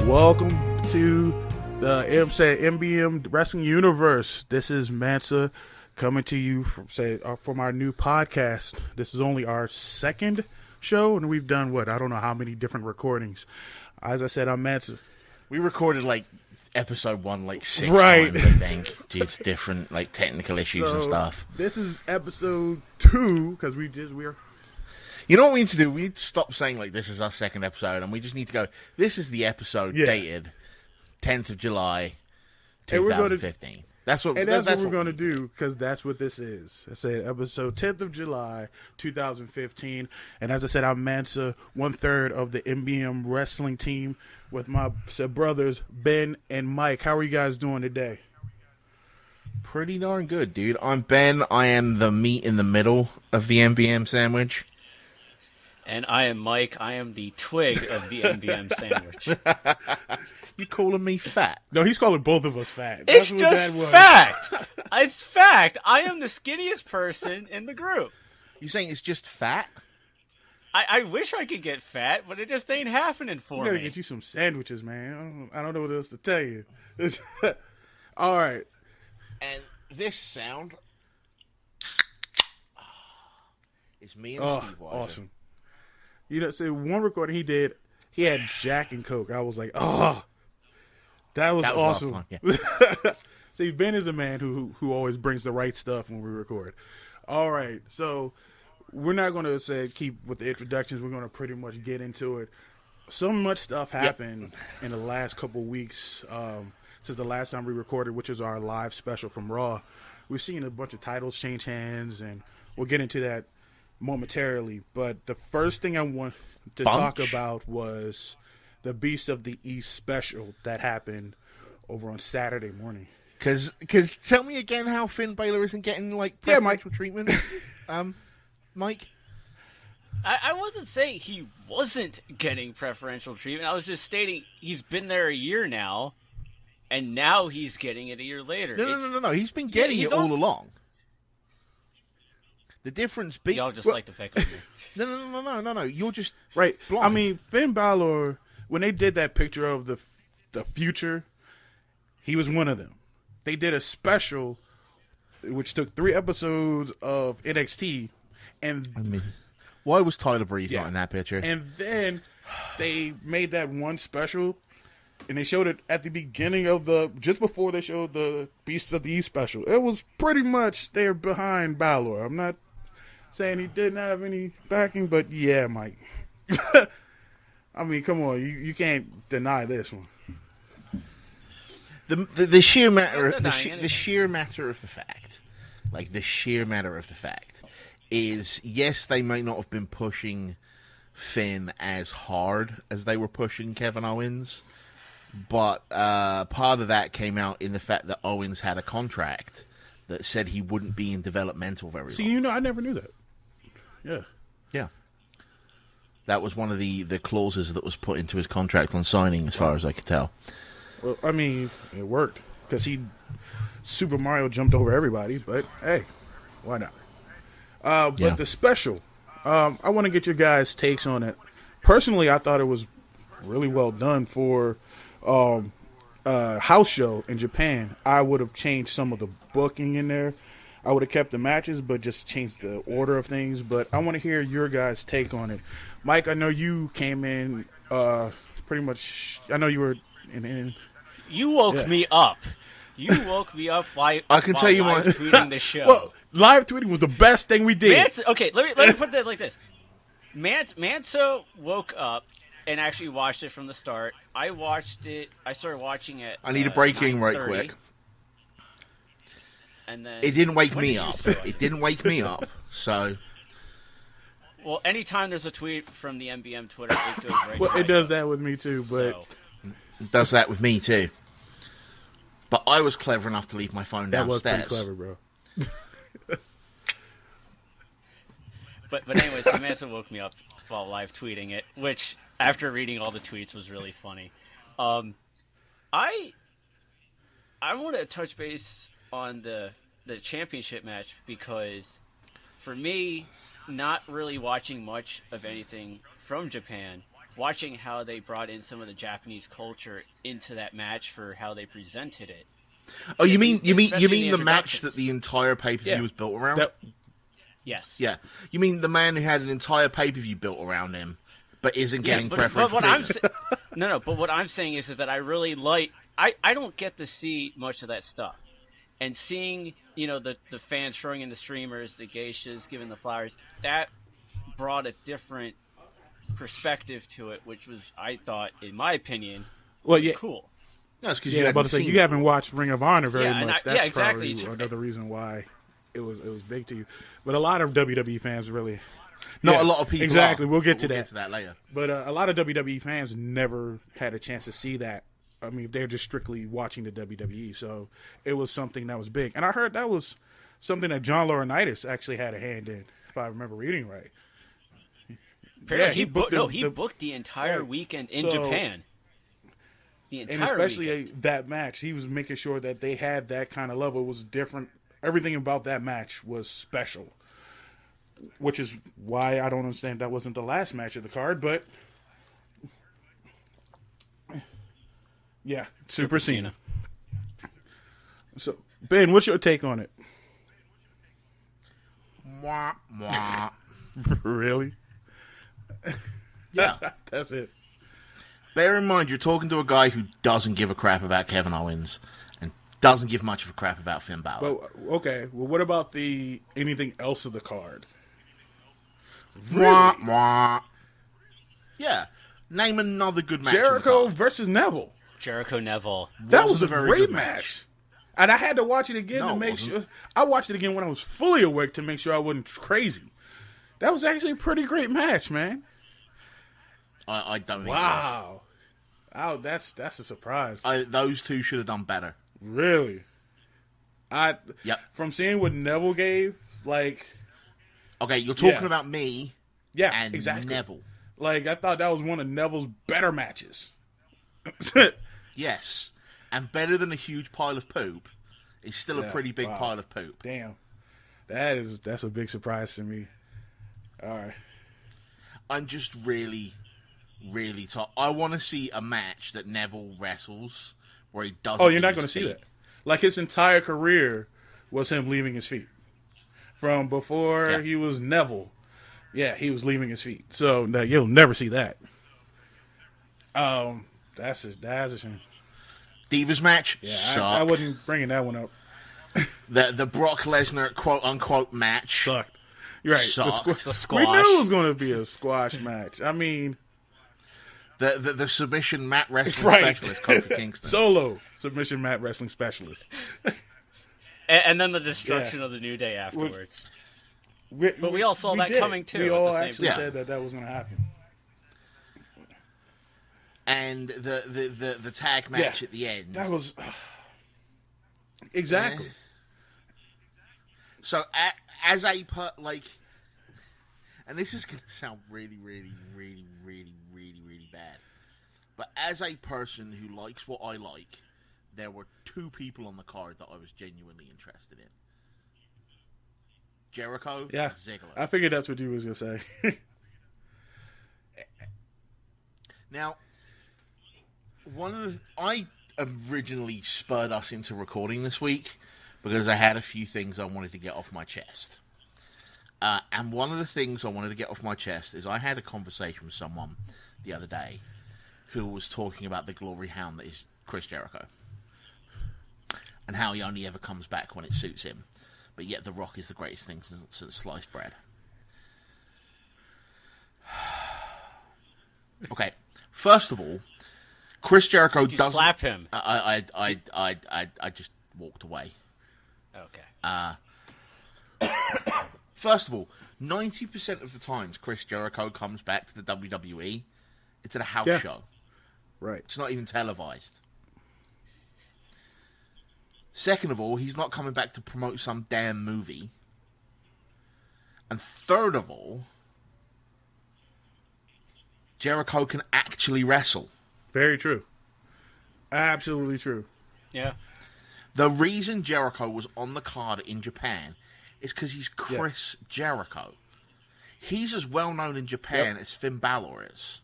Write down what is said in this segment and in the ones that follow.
Welcome to the MBM Wrestling Universe. This is Mansa coming to you from our new podcast. This is only our second show, and we've done I don't know how many different recordings. As I said, I'm Mansa. We recorded episode 1 6 right. times, I think, due to different technical issues and stuff. This is episode 2 because we're. You know what we need to do? We need to stop saying this is our second episode, and we just need to go. This is the episode dated 10th of July, 2015. That's what we're going to do, because that's what this is. I said episode 10th of July, 2015. And as I said, I'm Mansa, 1/3 of the MBM Wrestling team with my brothers, Ben and Mike. How are you guys doing today? Pretty darn good, dude. I'm Ben. I am the meat in the middle of the MBM sandwich. And I am Mike. I am the twig of the MBM sandwich. You calling me fat? No, he's calling both of us fat. It's just fact. It's fact. I am the skinniest person in the group. You saying it's just fat? I wish I could get fat, but it just ain't happening for me. We gotta get you some sandwiches, man. I don't know what else to tell you. All right. And this sound is me and Steve Weiser. Awesome. You know, so one recording he did, he had Jack and Coke. I was like, that was awesome. Fun, yeah. See, Ben is a man who always brings the right stuff when we record. All right, so we're not going to keep with the introductions. We're going to pretty much get into it. So much stuff happened in the last couple of weeks since the last time we recorded, which is our live special from Raw. We've seen a bunch of titles change hands, and we'll get into that momentarily. But the first thing I want to talk about was the Beast of the East special that happened over on Saturday morning. Because tell me again how Finn Balor isn't getting preferential treatment, Mike. I wasn't saying he wasn't getting preferential treatment. I was just stating he's been there a year now, and now he's getting it a year later. No. He's been getting it all along. The difference being... Y'all just like to pick on me. No. You're just right. blind. I mean, Finn Balor, when they did that picture of the future, he was one of them. They did a special, which took 3 episodes of NXT, and why was Tyler Breeze not in that picture? And then they made that one special, and they showed it at the beginning of just before they showed the Beast of the East special. It was pretty much they're behind Balor. I'm not saying he didn't have any backing, but yeah, Mike. I mean, come on, you can't deny this one. The sheer matter of the sheer matter of the fact, is yes, they may not have been pushing Finn as hard as they were pushing Kevin Owens, but part of that came out in the fact that Owens had a contract that said he wouldn't be in developmental very long. See, I never knew that. Yeah. That was one of the clauses that was put into his contract on signing, as far as I could tell. Well, I mean, it worked, because Super Mario jumped over everybody, but hey, why not? But the special, I want to get your guys' takes on it. Personally, I thought it was really well done for house show in Japan. I would have changed some of the booking in there. I would have kept the matches, but just changed the order of things. But I want to hear your guys' take on it. Mike, I know you came in pretty much. I know you were in. You woke me up. You woke me up while I can tell you live tweeting the show. Well, live tweeting was the best thing we did. Okay, let me put that like this. Mansa woke up and actually watched it from the start. I watched it. I started watching it. I need a breaking right quick. And then it didn't wake me up. It didn't wake me up. So. Well, anytime there's a tweet from the MBM Twitter, it goes right. Well, it does that with me too, but it does that with me too. But I was clever enough to leave my phone downstairs. That was pretty clever, bro. But anyways, Mansa woke me up while live tweeting it, which after reading all the tweets was really funny. I want to touch base on the championship match, because for me, not really watching much of anything from Japan, watching how they brought in some of the Japanese culture into that match for how they presented it. Oh, you mean the match introductions. that the entire pay-per-view was built around? Yes. Yeah. You mean the man who had an entire pay-per-view built around him, but isn't getting preference? But what I'm saying is that I really like. I don't get to see much of that stuff, and seeing the fans throwing in the streamers, the geishas giving the flowers, that brought a different perspective to it, which was, I thought, in my opinion, cool. No, it's because you haven't watched Ring of Honor very much. That's exactly. Probably another reason why it was big to you. But a lot of WWE fans really. Not a lot of people. Exactly. We'll get to Get to that later. But a lot of WWE fans never had a chance to see that. I mean, they're just strictly watching the WWE. So it was something that was big. And I heard that was something that John Laurinaitis actually had a hand in, if I remember reading right. He booked the entire weekend in Japan. The entire and especially weekend. That match, he was making sure that they had that kind of level. It was different. Everything about that match was special, which is why I don't understand that wasn't the last match of the card. But yeah, Super Cena. So Ben, what's your take on it? Mwah, mwah. Really? Yeah, that's it. Bear in mind, you're talking to a guy who doesn't give a crap about Kevin Owens and doesn't give much of a crap about Finn Balor. But okay, well, what about anything else of the card? Mwah, mwah. Yeah, name another good match. Jericho versus Neville. Jericho Neville. That was a great match. And I had to watch it again to make sure. I watched it again when I was fully awake to make sure I wasn't crazy. That was actually a pretty great match, man. I don't think. Wow. Oh, that's a surprise. Those two should have done better. Really? Yep. From seeing what Neville gave, like. Okay, you're talking about me. Yeah, and exactly. Neville. Like, I thought that was one of Neville's better matches. Yes. And better than a huge pile of poop is still a pretty big pile of poop. Damn. That's a big surprise to me. All right. I'm just really I want to see a match that Neville wrestles where he doesn't. Oh, you're not going to see that. Like, his entire career was him leaving his feet. From before he was Neville, he was leaving his feet. So you'll never see that. That's a shame. Divas match. Yeah, I wasn't bringing that one up. The Brock Lesnar quote unquote match sucked. You're right. Sucked. The squash. We knew it was going to be a squash match. I mean, the submission mat wrestling specialist, Kofi Kingston. Solo submission mat wrestling specialist. And then the destruction of the New Day afterwards. But we all saw that coming too. We all actually said that was going to happen. And the tag match at the end. That was exactly. So as a and this is going to sound really, really, really, really, really, really bad, but as a person who likes what I like, there were two people on the card that I was genuinely interested in. Jericho and Ziggler. I figured that's what you was going to say. Now, I originally spurred us into recording this week because I had a few things I wanted to get off my chest. And one of the things I wanted to get off my chest is I had a conversation with someone the other day who was talking about the glory hound that is Chris Jericho. And how he only ever comes back when it suits him. But yet The Rock is the greatest thing since sliced bread. Okay, first of all, Chris Jericho doesn't slap him. I just walked away. Okay. First of all, 90% of the times Chris Jericho comes back to the WWE, it's at a house show. Right. It's not even televised. Second of all, he's not coming back to promote some damn movie. And third of all, Jericho can actually wrestle. Very true. Absolutely true. Yeah. The reason Jericho was on the card in Japan is because he's Chris Jericho. He's as well known in Japan as Finn Balor is.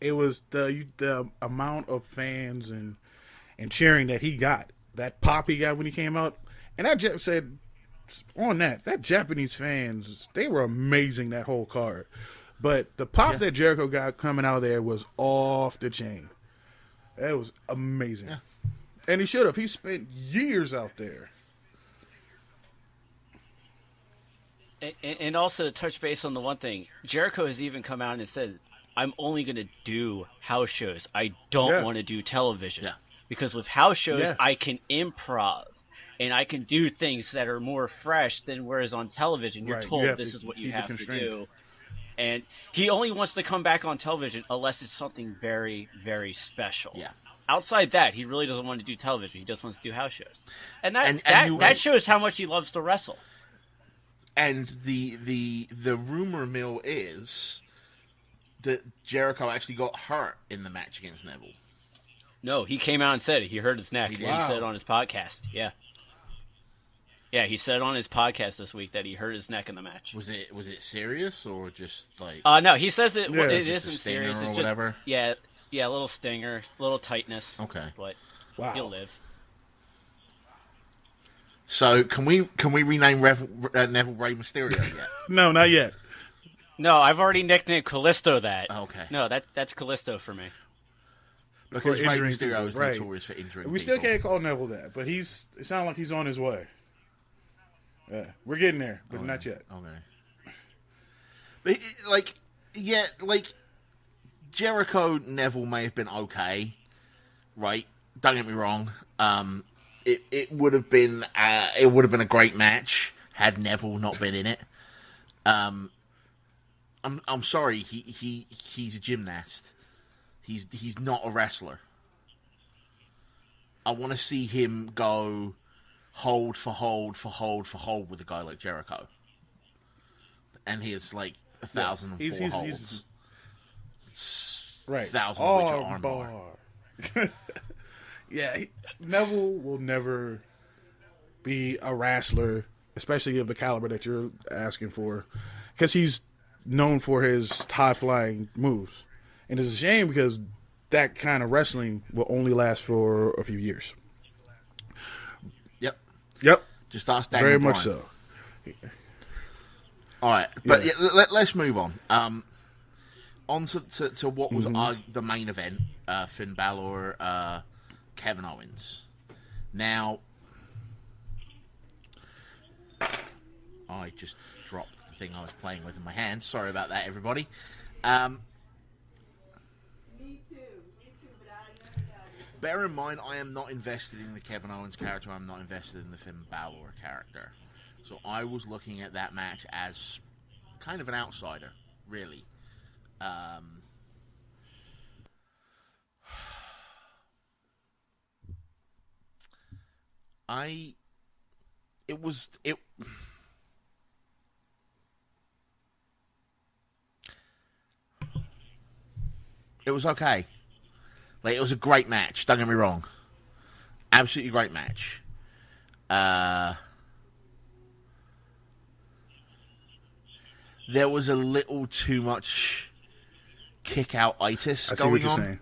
it was the amount of fans and cheering that he got, that pop he got when he came out. And I just said on that Japanese fans, they were amazing that whole card. But the pop that Jericho got coming out there was off the chain. It was amazing. Yeah. And he should have. He spent years out there. And also to touch base on the one thing, Jericho has even come out and said, I'm only going to do house shows. I don't want to do television. Yeah. Because with house shows, I can improv. And I can do things that are more fresh than whereas on television, you're told this is what you have to do. And he only wants to come back on television unless it's something very, very special. Yeah. Outside that, he really doesn't want to do television. He just wants to do house shows. And that shows how much he loves to wrestle. And the rumor mill is that Jericho actually got hurt in the match against Neville. No, he came out and said it. He hurt his neck. He said it on his podcast. Yeah. Yeah, he said on his podcast this week that he hurt his neck in the match. Was it serious or just like? No, he says it isn't serious. It's whatever. Just a little stinger, little tightness. Okay, but he'll live. So can we rename Neville Rey Mysterio yet? No, not yet. No, I've already nicknamed Callisto that. Okay. No, that's Callisto for me. Because Rey Mysterio is notorious for injuring We still can't call Neville that, but it sounds like he's on his way. Yeah, we're getting there, but not yet. Okay. But Jericho Neville may have been okay, right? Don't get me wrong. It would have been a great match had Neville not been in it. I'm sorry. He's a gymnast. He's not a wrestler. I want to see him go hold for hold for hold for hold with a guy like Jericho. And he has like 1,004 holds. Right. 1,000 of which are arm bar. Neville will never be a wrestler, especially of the caliber that you're asking for, because he's known for his high-flying moves. And it's a shame because that kind of wrestling will only last for a few years. Yep. Just ask Daniel Very Bryan. much so. All right. But let's move on. On to what was the main event, Finn Balor, Kevin Owens. Now, I just dropped the thing I was playing with in my hand. Sorry about that, everybody. Me too, but I never know. Bear in mind, I am not invested in the Kevin Owens character. I'm not invested in the Finn Balor character. So I was looking at that match as kind of an outsider, really. It was okay. Like, it was a great match, don't get me wrong. Absolutely great match. There was a little too much kick-out-itis going on. I see what you're saying,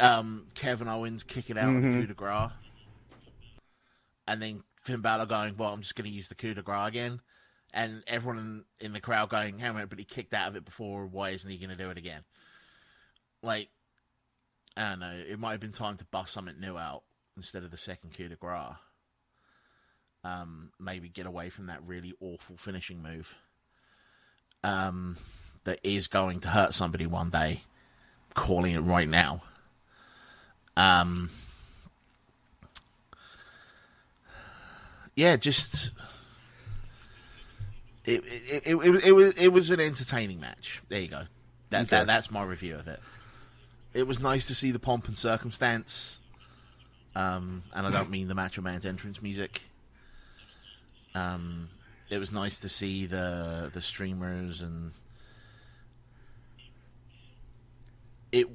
yeah. Kevin Owens kicking out of the coup de grace. And then Finn Balor going, well, I'm just going to use the coup de grace again. And everyone in the crowd going, hang on, but he kicked out of it before, why isn't he going to do it again? Like, I don't know, it might have been time to bust something new out instead of the second coup de grace. Maybe get away from that really awful finishing move that is going to hurt somebody one day. I'm calling it right now. Just... It was an entertaining match. There you go. That's my review of it. It was nice to see the pomp and circumstance, and I don't mean the Macho Man's entrance music. It was nice to see the streamers and it.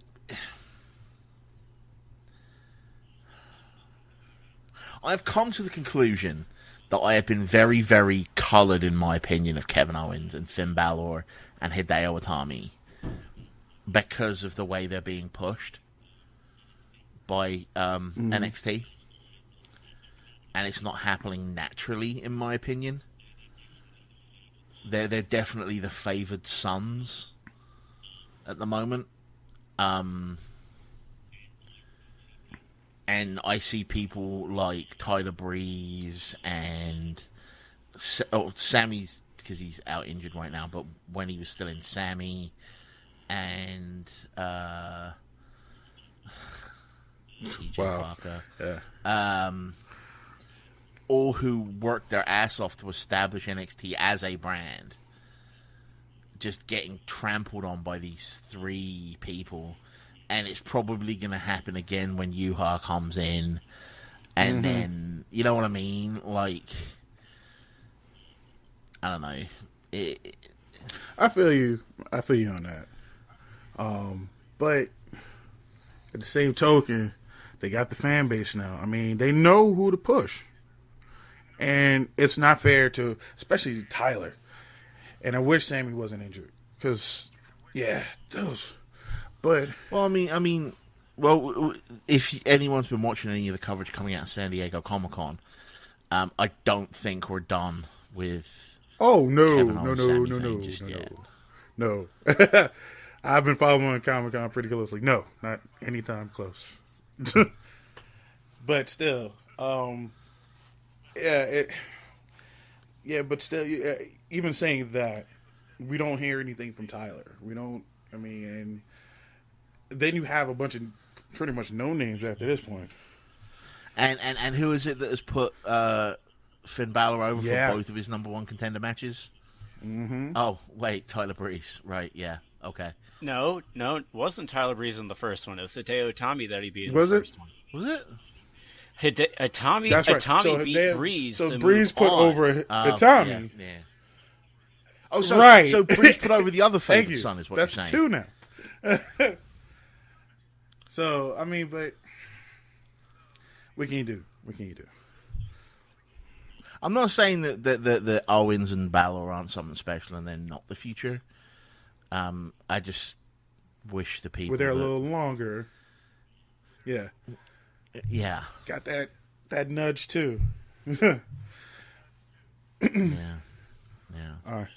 I've come to the conclusion that I have been very, very coloured in my opinion of Kevin Owens and Finn Balor and Hideo Itami because of the way they're being pushed by NXT. And it's not happening naturally, in my opinion. They're definitely the favoured sons at the moment. And I see people like Tyler Breeze and Sammy's, because he's out injured right now, but when he was still in, Sammy and CJ Parker. Yeah. All who worked their ass off to establish NXT as a brand, just getting trampled on by these three people. And it's probably going to happen again when Yuha comes in. And then, you know what I mean? Like, I don't know. I feel you. I feel you on that. But at the same token, they got the fan base now. I mean, they know who to push. And it's not fair to, especially Tyler. And I wish Sammy wasn't injured. Because, yeah, those. But well, I mean, if anyone's been watching any of the coverage coming out of San Diego Comic-Con, I don't think we're done with. Oh no, Kevin no, Owens, no, Sami no, Zayn no, just no, yet. no. I've been following Comic-Con pretty closely. No, not anytime close. But still, but still, even saying that, we don't hear anything from Tyler. We don't. I mean, and then you have a bunch of pretty much no names after this point. And who is it that has put Finn Balor over Yeah. for both of his number one contender matches? Mm-hmm. Oh, wait, Tyler Breeze. Right, yeah, okay. No, it wasn't Tyler Breeze in the first one. It was Hideo Itami that he beat in Was the it? first one. Was it? Itami, That's right. Itami beat Hideo- Breeze. So to Breeze move put on. over Itami. Yeah. Oh, so, Right. so Breeze put over the other Thank favorite you. son is what That's you're saying. two now. So I mean, but what can you do? What can you do? I'm not saying that Owens and Balor aren't something special and they're not the future. I just wish the people Were there a that- little longer? Yeah, Yeah. got that nudge too. Yeah. All right.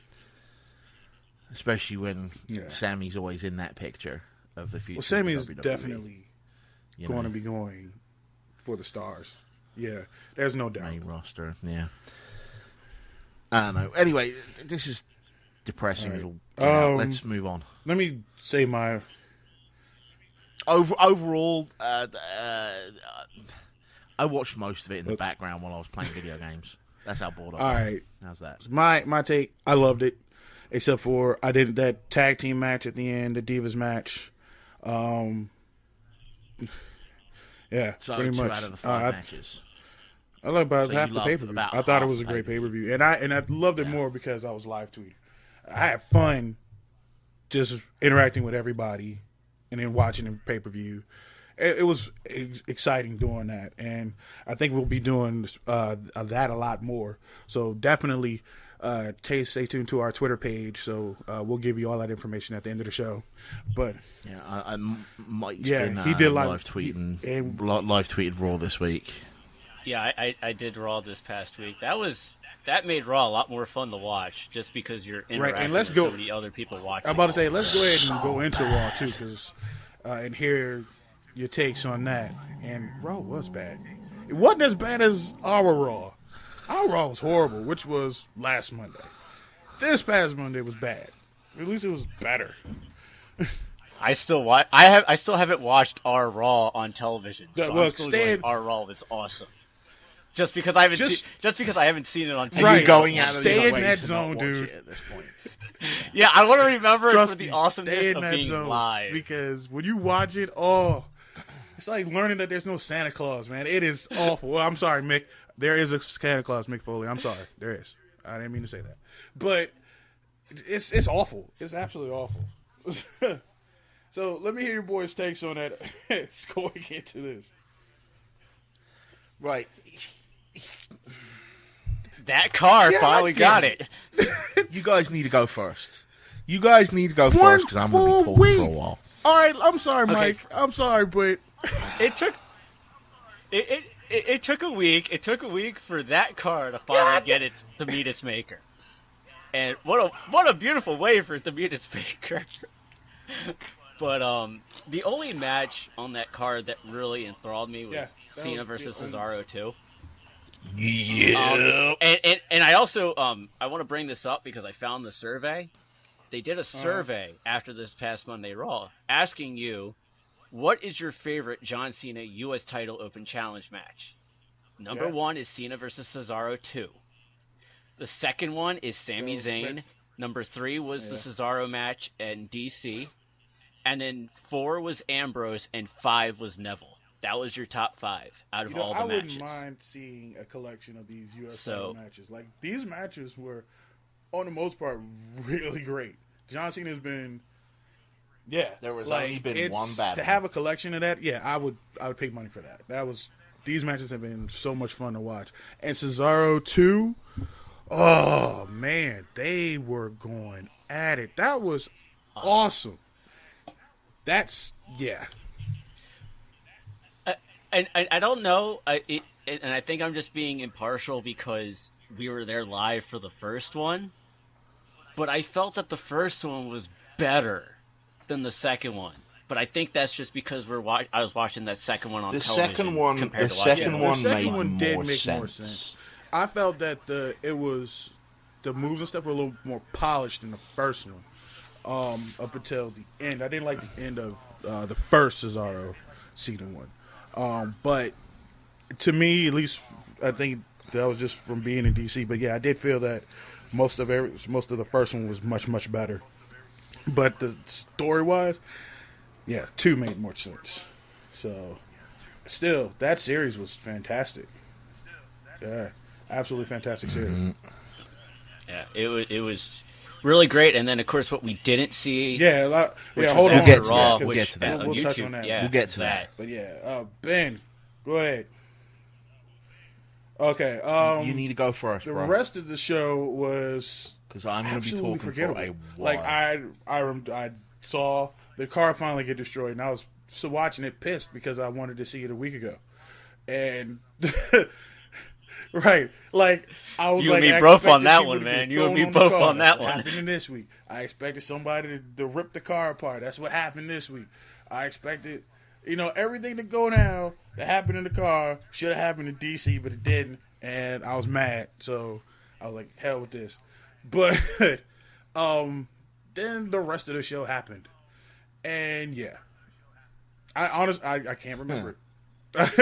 Especially when Yeah. Sammy's always in that picture of the future. Well, Sammy's of WWE, definitely you going know, to be going for the stars. Yeah, there's no doubt. main roster. Yeah. I don't know. Anyway, this is depressing. All right. It'll get out. Let's move on. Let me say my. Overall, I watched most of it in the background while I was playing video games. That's how bored I was. All right, How's that? my take. I loved it, except for I did that tag team match at the end, the Divas match. Yeah, So pretty 2 much. out of the 5 matches. I loved about So half you the loved pay per view. about I thought it half was a the great pay pay-per-view. per view, and I loved it more because I was live tweeting. I had fun just interacting with everybody, and then watching the pay per view. It was exciting doing that, and I think we'll be doing that a lot more. So definitely stay tuned to our Twitter page. So we'll give you all that information at the end of the show. But Yeah, Mike's Yeah, been he did live tweeting. and- Live tweeted Raw this week. Yeah, I did Raw this past week. That made Raw a lot more fun to watch, just because you're interacting and let's with go- so many other people watching. I'm about to say, let's go ahead and go into Raw too, because and hear your takes on that. And Raw was bad. It wasn't as bad as our Raw. Our Raw was horrible, which was last Monday. This past Monday was bad. At least it was better. I still haven't watched our Raw on television. So Yeah, well, I'm still stay- going, our Raw was awesome. Just because I haven't seen it on TV. Right. You're going out of Stay your in way that to zone, not watch dude. it at this point. Yeah, I want to remember it Trust for the me, awesomeness stay in of that being zone, live. because when you watch it, it's like learning that there's no Santa Claus, man. It is awful. Well, I'm sorry, Mick. There is a Santa Claus, Mick Foley. I'm sorry, there is. I didn't mean to say that, but it's awful. It's absolutely awful. So let me hear your boys' takes on that. Going into this, Right. that car God finally damn got it. it. You guys need to go first. You guys need to go first because I'm going to be talking for a while. All right, I'm sorry, Okay. Mike. I'm sorry, but It took it took a week. It took a week for that car to finally get it to meet its maker. And what a beautiful way for it to meet its maker. But the only match on that card that really enthralled me was Yeah, that Cena was versus the only- Cesaro 2. Yeah. And I also I want to bring this up because I found the survey. They did a survey after this past Monday Raw asking you, what is your favorite John Cena U.S. title open challenge match? Number 1 is Cena versus Cesaro 2. The second one is Sami Zayn. Number 3 was the Cesaro match in DC. And then 4 was Ambrose and 5 was Neville. That was your top 5 out of all the I matches. wouldn't mind seeing a collection of these U.S. So- title matches. Like, these matches were, on the most part, really great. John Cena's been, There was only been one battle. To have a collection of that, I would pay money for that. These matches have been so much fun to watch. And Cesaro 2, oh, man, they were going at it. That was awesome. That's, And I don't know, and I think I'm just being impartial because we were there live for the first one, but I felt that the first one was better than the second one. But I think that's just because I was watching that second one on The television. second one, compared the to watching second it. one The second made one did more make sense. more sense. I felt that the moves and stuff were a little more polished than the first one. Up until the end, I didn't like the end of the first Cesaro Cena one. But to me, at least, I think that was just from being in DC. But I did feel that most of the first one was much better. But the story wise, 2 made more sense. So, still, that series was fantastic. Yeah, absolutely fantastic series. Mm-hmm. Yeah, it was really great. And then, of course, what we didn't see. Yeah, which hold was on. We'll get to Raw, that. We'll which- get to that. on We'll touch YouTube, on that. yeah, We'll get to that. But Ben, go ahead. Okay. You need to go first, The bro. rest of the show was Because I'm going to be absolutely talking forgettable. for a Like while. I saw the car finally get destroyed, and I was still watching it pissed because I wanted to see it a week ago, and right, like I was You like, and me I both on expected that people one, to man. get You and thrown me on the both car. on that That's what one. happened this week. I expected somebody to rip the car apart. That's what happened this week. I expected, everything to go down that happened in the car should have happened in DC, but it didn't, and I was mad. So I was like, hell with this. But then the rest of the show happened, and I can't remember it.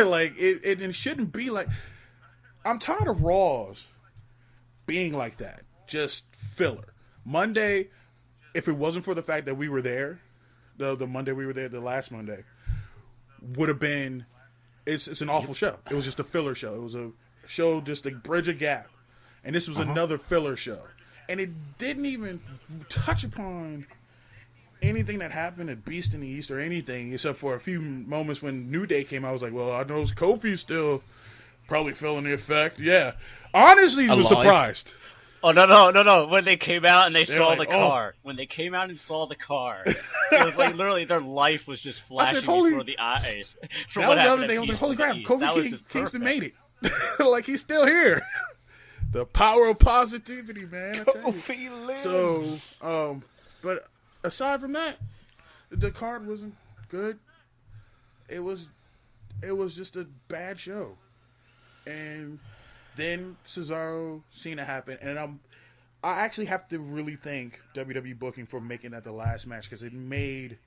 Like it shouldn't be like. I'm tired of Raws being like that, just filler. Monday, if it wasn't for the fact that we were there, the Monday we were there, the last Monday, would have been. It's an awful show. It was just a filler show. It was a show just to bridge a gap, and this was another filler show, and it didn't even touch upon anything that happened at Beast in the East or anything, except for a few moments when New Day came out. I was like, well, I know Kofi's still probably feeling the effect. Yeah. Honestly, I was Alive. surprised. Oh, no. When they came out and they saw like, the oh. car. When they came out and saw the car. It was like literally their life was just flashing holy- before the eyes. From That what was the happened other at thing. I was like, Beast holy in the crap, East. That was Kofi just Kingston perfect. made it. Like, he's still here. The power of positivity, man. I tell you. Kofi lives. So, but aside from that, the card wasn't good. It was just a bad show. And then Cesaro Cena happened, and I actually have to really thank WWE booking for making that the last match, because it made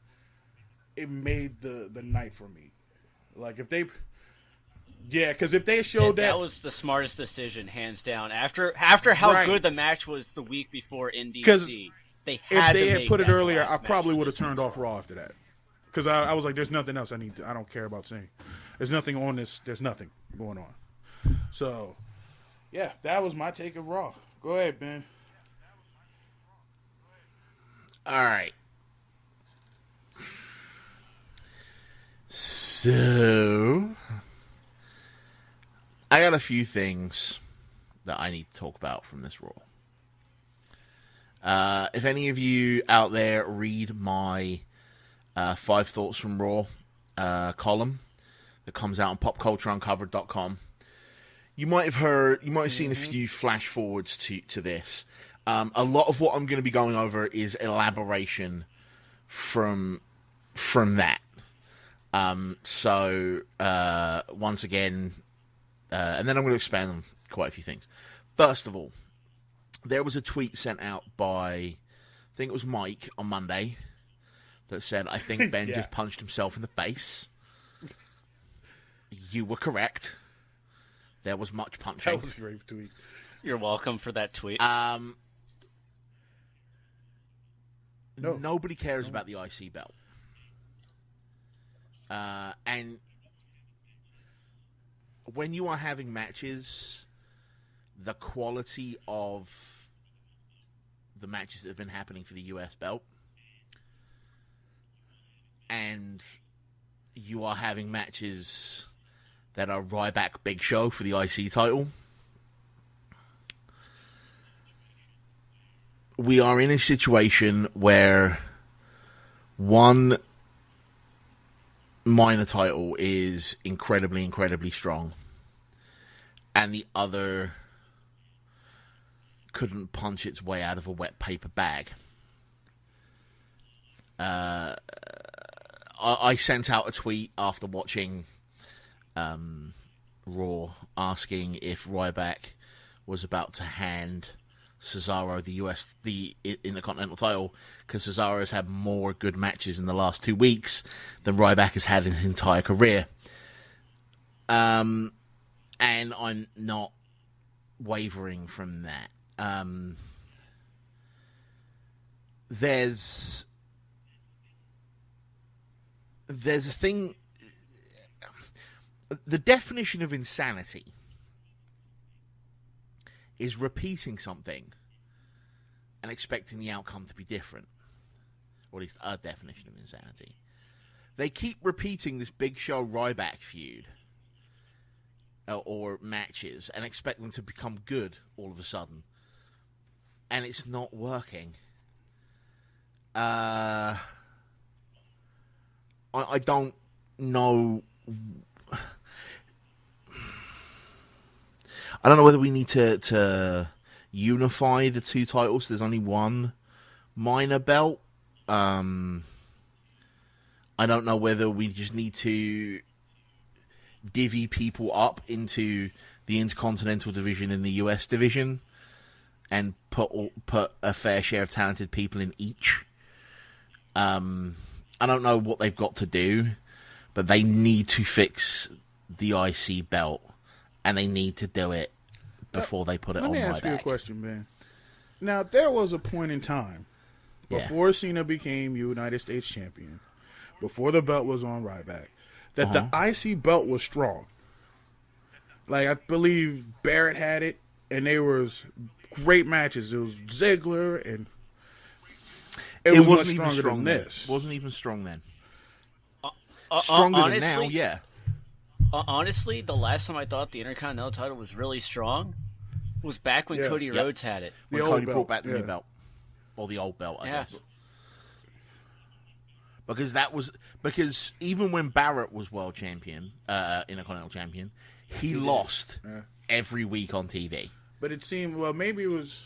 the night for me. Like if they showed That was the smartest decision, hands down. After how Right. good the match was the week before in 'Cause DC, they if had they to had make put it that the earlier, last I match probably of would have this turned week. off Raw after that. Because I was like, there's nothing else I don't care about seeing. There's nothing on this. There's nothing going on. So, yeah, that was my take of Raw. Go ahead, Ben. All right. So, I got a few things that I need to talk about from this Raw. If any of you out there read my 5 Thoughts from Raw column that comes out on popcultureuncovered.com, you might have seen a few flash forwards to this. A lot of what I'm going to be going over is elaboration from that. So once again, and then I'm going to expand on quite a few things. First of all, there was a tweet sent out by, I think it was Mike on Monday, that said, I think Ben just punched himself in the face. You were correct. There was much punching. That was a great tweet. You're welcome for that tweet. Nobody cares about the IC belt. And when you are having matches, the quality of the matches that have been happening for the US belt, and you are having matches that are Ryback Big Show for the IC title, we are in a situation where one minor title is incredibly, incredibly strong, and the other couldn't punch its way out of a wet paper bag. I sent out a tweet after watching Raw asking if Ryback was about to hand Cesaro the Intercontinental title, because Cesaro has had more good matches in the last 2 weeks than Ryback has had in his entire career. And I'm not wavering from that. There's a thing. The definition of insanity is repeating something and expecting the outcome to be different. Or at least a definition of insanity. They keep repeating this Big Show Ryback feud or matches and expect them to become good all of a sudden. And it's not working. I don't know. I don't know whether we need to unify the two titles. There's only one minor belt. I don't know whether we just need to divvy people up into the Intercontinental division and the US division and put a fair share of talented people in each. I don't know what they've got to do, but they need to fix the IC belt, and they need to do it before they put it on my back. Let me ask you a question, Ben. Now, there was a point in time before Cena became United States champion, before the belt was on Ryback, that the IC belt was strong. Like, I believe Barrett had it, and there was great matches. It was Ziggler, and it was much stronger than this. It wasn't even strong then. Stronger honestly, than now, yeah. Honestly, the last time I thought the Intercontinental title was really strong was back when Cody Rhodes had it. When Cody brought back the new belt. Or the old belt, I guess. Because even when Barrett was world champion, Intercontinental champion, he lost every week on TV. But it seemed, well, maybe it was...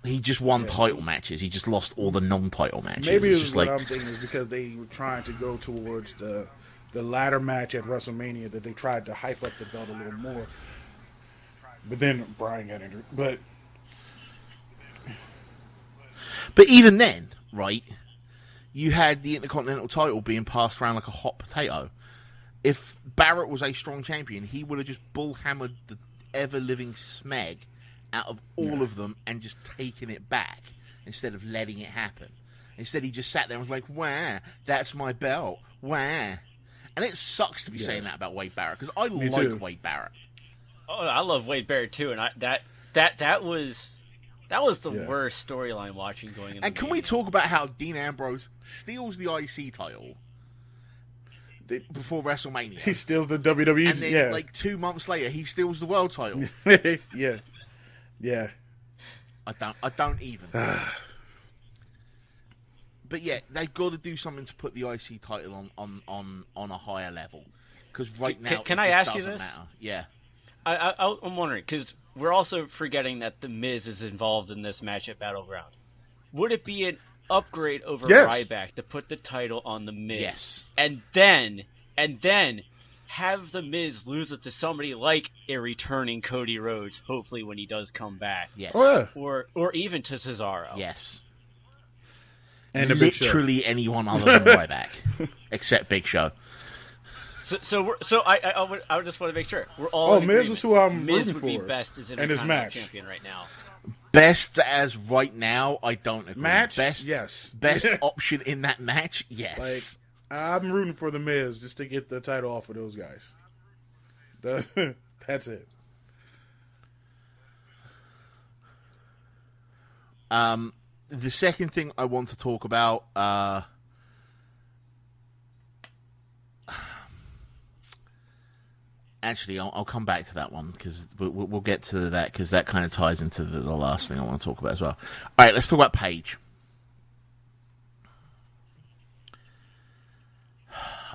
He just won title matches. He just lost all the non-title matches. Maybe it was what I'm thinking is because they were trying to go towards the ladder match at WrestleMania, that they tried to hype up the belt a little more. But then Bryan got injured. But even then, right, you had the Intercontinental title being passed around like a hot potato. If Barrett was a strong champion, he would have just bullhammered the ever-living smeg out of all of them and just taken it back instead of letting it happen. Instead, he just sat there and was like, wah, that's my belt, wah. And it sucks to be saying that about Wade Barrett, because I like Wade Barrett. Oh, I love Wade Barrett too, and that was the worst storyline watching going into. And can we talk about how Dean Ambrose steals the IC title before WrestleMania. He steals the WWE. And then, like 2 months later, he steals the world title. Yeah. I don't even. But yeah, they've got to do something to put the IC title on a higher level. Because right now, can it I just ask you doesn't this? matter. Yeah. I'm wondering, because we're also forgetting that The Miz is involved in this match at Battleground. Would it be an upgrade over Ryback to put the title on The Miz? Yes. And then have The Miz lose it to somebody like a returning Cody Rhodes, hopefully when he does come back. Yes. Oh, yeah. Or even to Cesaro. Yes. And literally anyone other than Ryback, except Big Show. So I would just want to make sure we're all. In Miz is who I'm Miz rooting would be for best as in his Intercontinental match. champion right now. Best as right now, I don't agree. Match? Best, Yes. Best option in that match, yes. Like, I'm rooting for The Miz just to get the title off of those guys. That's it. The second thing I want to talk about, actually, I'll come back to that one because we'll get to that because that kind of ties into the last thing I want to talk about as well. All right, let's talk about Paige.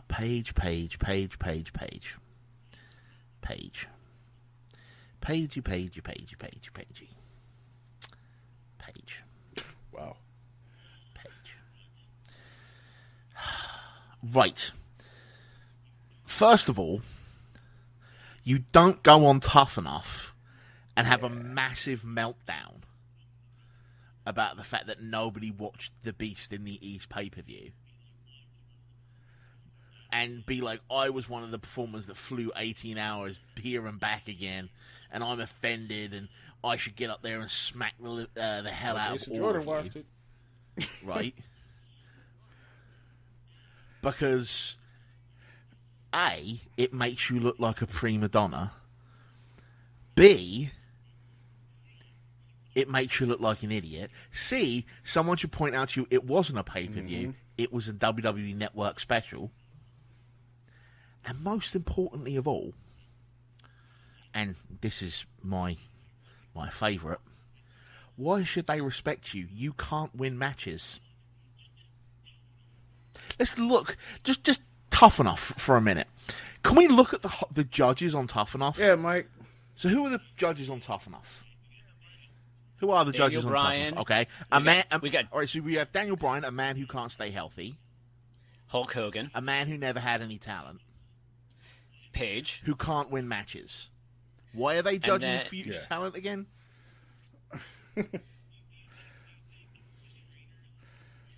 Paige. Wow. Paige. Right. First of all, you don't go on Tough Enough and have a massive meltdown about the fact that nobody watched The Beast in the East pay-per-view. And be like, I was one of the performers that flew 18 hours here and back again, and I'm offended, and I should get up there and smack the hell out Jason of all Jordan of watched you. it. Right? Because A, it makes you look like a prima donna. B, it makes you look like an idiot. C, someone should point out to you it wasn't a pay-per-view. It was a WWE Network special. And most importantly of all, and this is my favourite, why should they respect you? You can't win matches. Let's look, just Tough Enough for a minute. Can we look at the judges on Tough Enough? Yeah, Mike. So who are the judges on Tough Enough? Who are the judges on Bryan. Tough Enough? Okay. All right, so we have Daniel Bryan, a man who can't stay healthy. Hulk Hogan. A man who never had any talent. Paige. Who can't win matches. Why are they judging future talent again?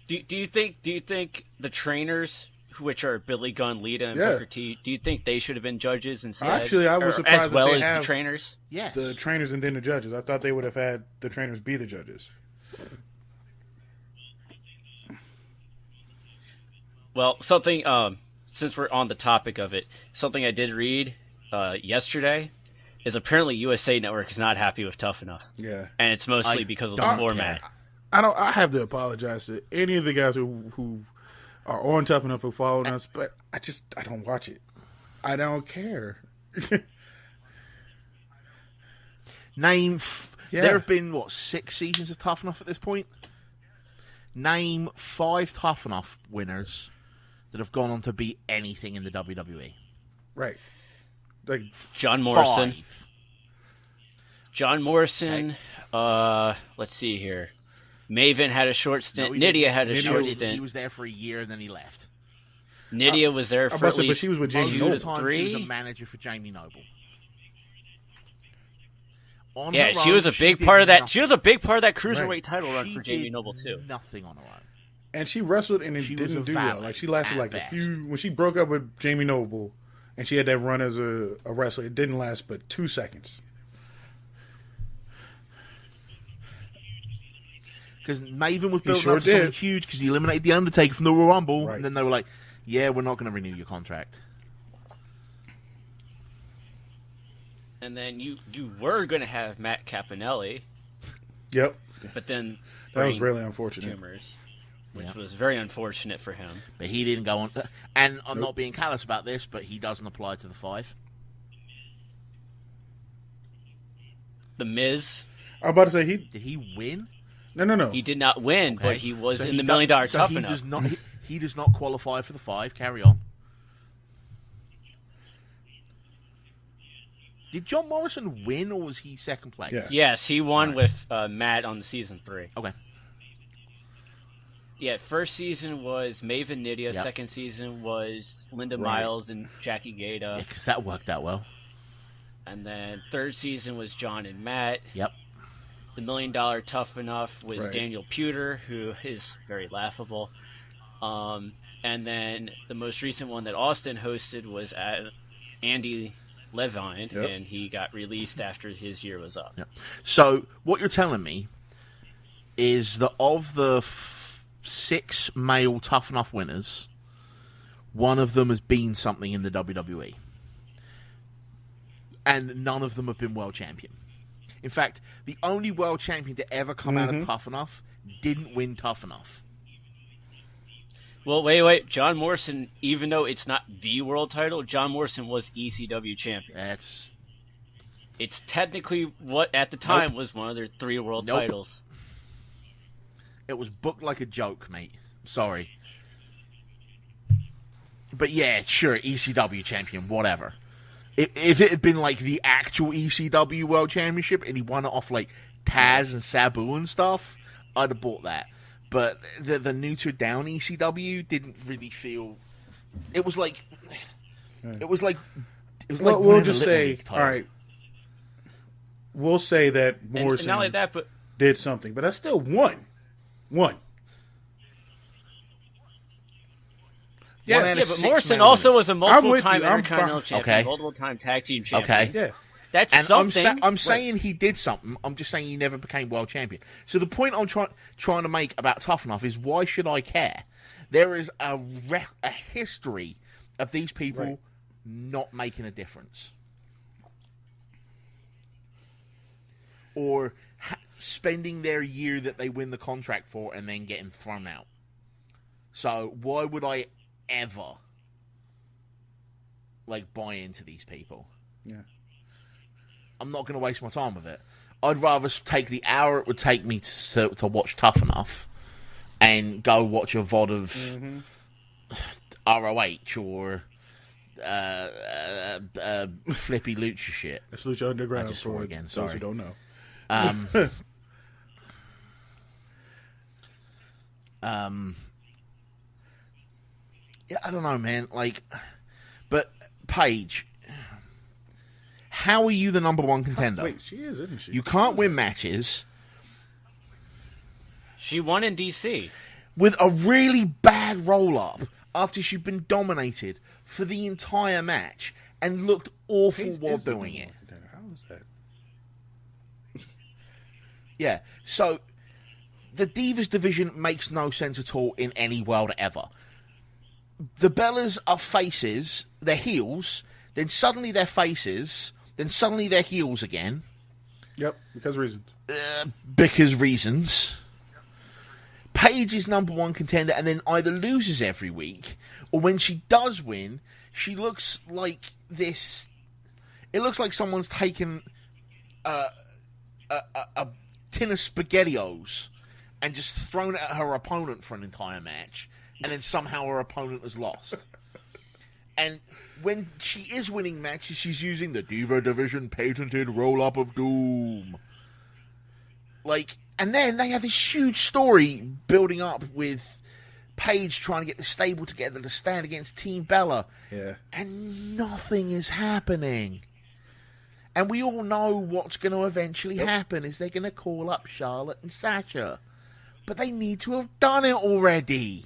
Do you think the trainers, which are Billy Gunn, Lita, and Booker T, do you think they should have been judges instead? Actually, I was surprised as well that they as have the trainers. Yes, the trainers and then the judges. I thought they would have had the trainers be the judges. Well, something since we're on the topic of it, something I did read yesterday is apparently USA Network is not happy with Tough Enough. Yeah, and it's mostly because of the format. I have to apologize to any of the guys who are on Tough Enough for following us, but I don't watch it. I don't care. There have been 6 seasons of Tough Enough at this point. Name 5 Tough Enough winners that have gone on to beat anything in the WWE. Right. Like John Morrison. 5. John Morrison. Okay. Let's see here. Maven had a short stint. Nydia had a short stint. He was there for a year and then he left. Nydia was there for at least. But she was with Jamie Noble. Most of the time she was a manager for Jamie Noble. She was a big part of that. She was a big part of that cruiserweight title run for Jamie Noble too. Nothing on her own. And she wrestled and it didn't do well. Like she lasted like a few. When she broke up with Jamie Noble, and she had that run as a wrestler, it didn't last but 2 seconds. Because Maven was building up to something huge because he eliminated The Undertaker from the Royal Rumble, and then they were like, "Yeah, we're not going to renew your contract." And then you were going to have Matt Campanelli. Yep. But then that was really unfortunate. Tumors. which was very unfortunate for him. But he didn't go on. And I'm not being callous about this, but he doesn't apply to the 5. The Miz. I was about to say Did he win? No. He did not win, Okay. but he was So in he the $1 do- Million so Tough he Enough. Does not, he does not qualify for the 5. Carry on. Did John Morrison win, or was he second place? Yeah. Yes, he won Right. with Matt on the season 3. Okay. Yeah, first season was Maven Nydia. Yep. Second season was Linda Right. Miles and Jackie Gata. Yeah, because that worked out well. And then third season was John and Matt. Yep. The $1 Million Tough Enough was Right. Daniel Pewter, who is very laughable. And then the most recent one that Austin hosted was Andy Levine, Yep. and he got released after his year was up. Yep. So what you're telling me is that of the 6 male Tough Enough winners, one of them has been something in the WWE. And none of them have been world champion. In fact, the only world champion to ever come out of Tough Enough didn't win Tough Enough. Well, wait. John Morrison, even though it's not the world title, John Morrison was ECW champion. That's It's technically what, at the time, Nope. was one of their 3 world Nope. titles. It was booked like a joke, mate. Sorry. But yeah, sure, ECW champion, whatever. If it had been like the actual ECW World Championship and he won it off like Taz and Sabu and stuff, I'd have bought that. But the neutered down ECW didn't really feel. It was like. It was like. We'll winning just a Little say, League all title. right. We'll say that And Morrison not only that, but did something, but that's still one. One Yeah, out yeah, of but 6 Morrison male also winners. was a multiple-time you. I'm Intercontinental champion, Okay. multiple-time tag team champion. Okay. Yeah. That's And something. I'm saying he did something. I'm just saying he never became world champion. So the point I'm trying to make about Tough Enough is, why should I care? There is a history of these people Right. not making a difference, or spending their year that they win the contract for and then getting thrown out. So why would I ever buy into these people? Yeah. I'm not going to waste my time with it. I'd rather take the hour it would take me to watch Tough Enough and go watch a VOD of ROH or Flippy Lucha shit. That's Lucha Underground I just for swore again, those sorry. who don't know. Yeah, I don't know, man. But Paige, how are you the number 1 contender? Wait, she is, isn't she? You can't win matches She won in DC. with a really bad roll-up after she'd been dominated for the entire match and looked awful Paige while is the doing number it. one contender. How is that? Yeah, so the Divas division makes no sense at all in any world ever. The Bellas are faces, they're heels, then suddenly they're faces, then suddenly they're heels again. Yep, because reasons. Because reasons. Paige is number 1 contender and then either loses every week, or when she does win, she looks like this. It looks like someone's taken a tin of SpaghettiOs and just thrown it at her opponent for an entire match, and then somehow her opponent has lost. And when she is winning matches, she's using the Diva Division patented roll-up of doom. And then they have this huge story building up with Paige trying to get the stable together to stand against Team Bella. Yeah. And nothing is happening. And we all know what's going to eventually happen is they're going to call up Charlotte and Sasha. But they need to have done it already.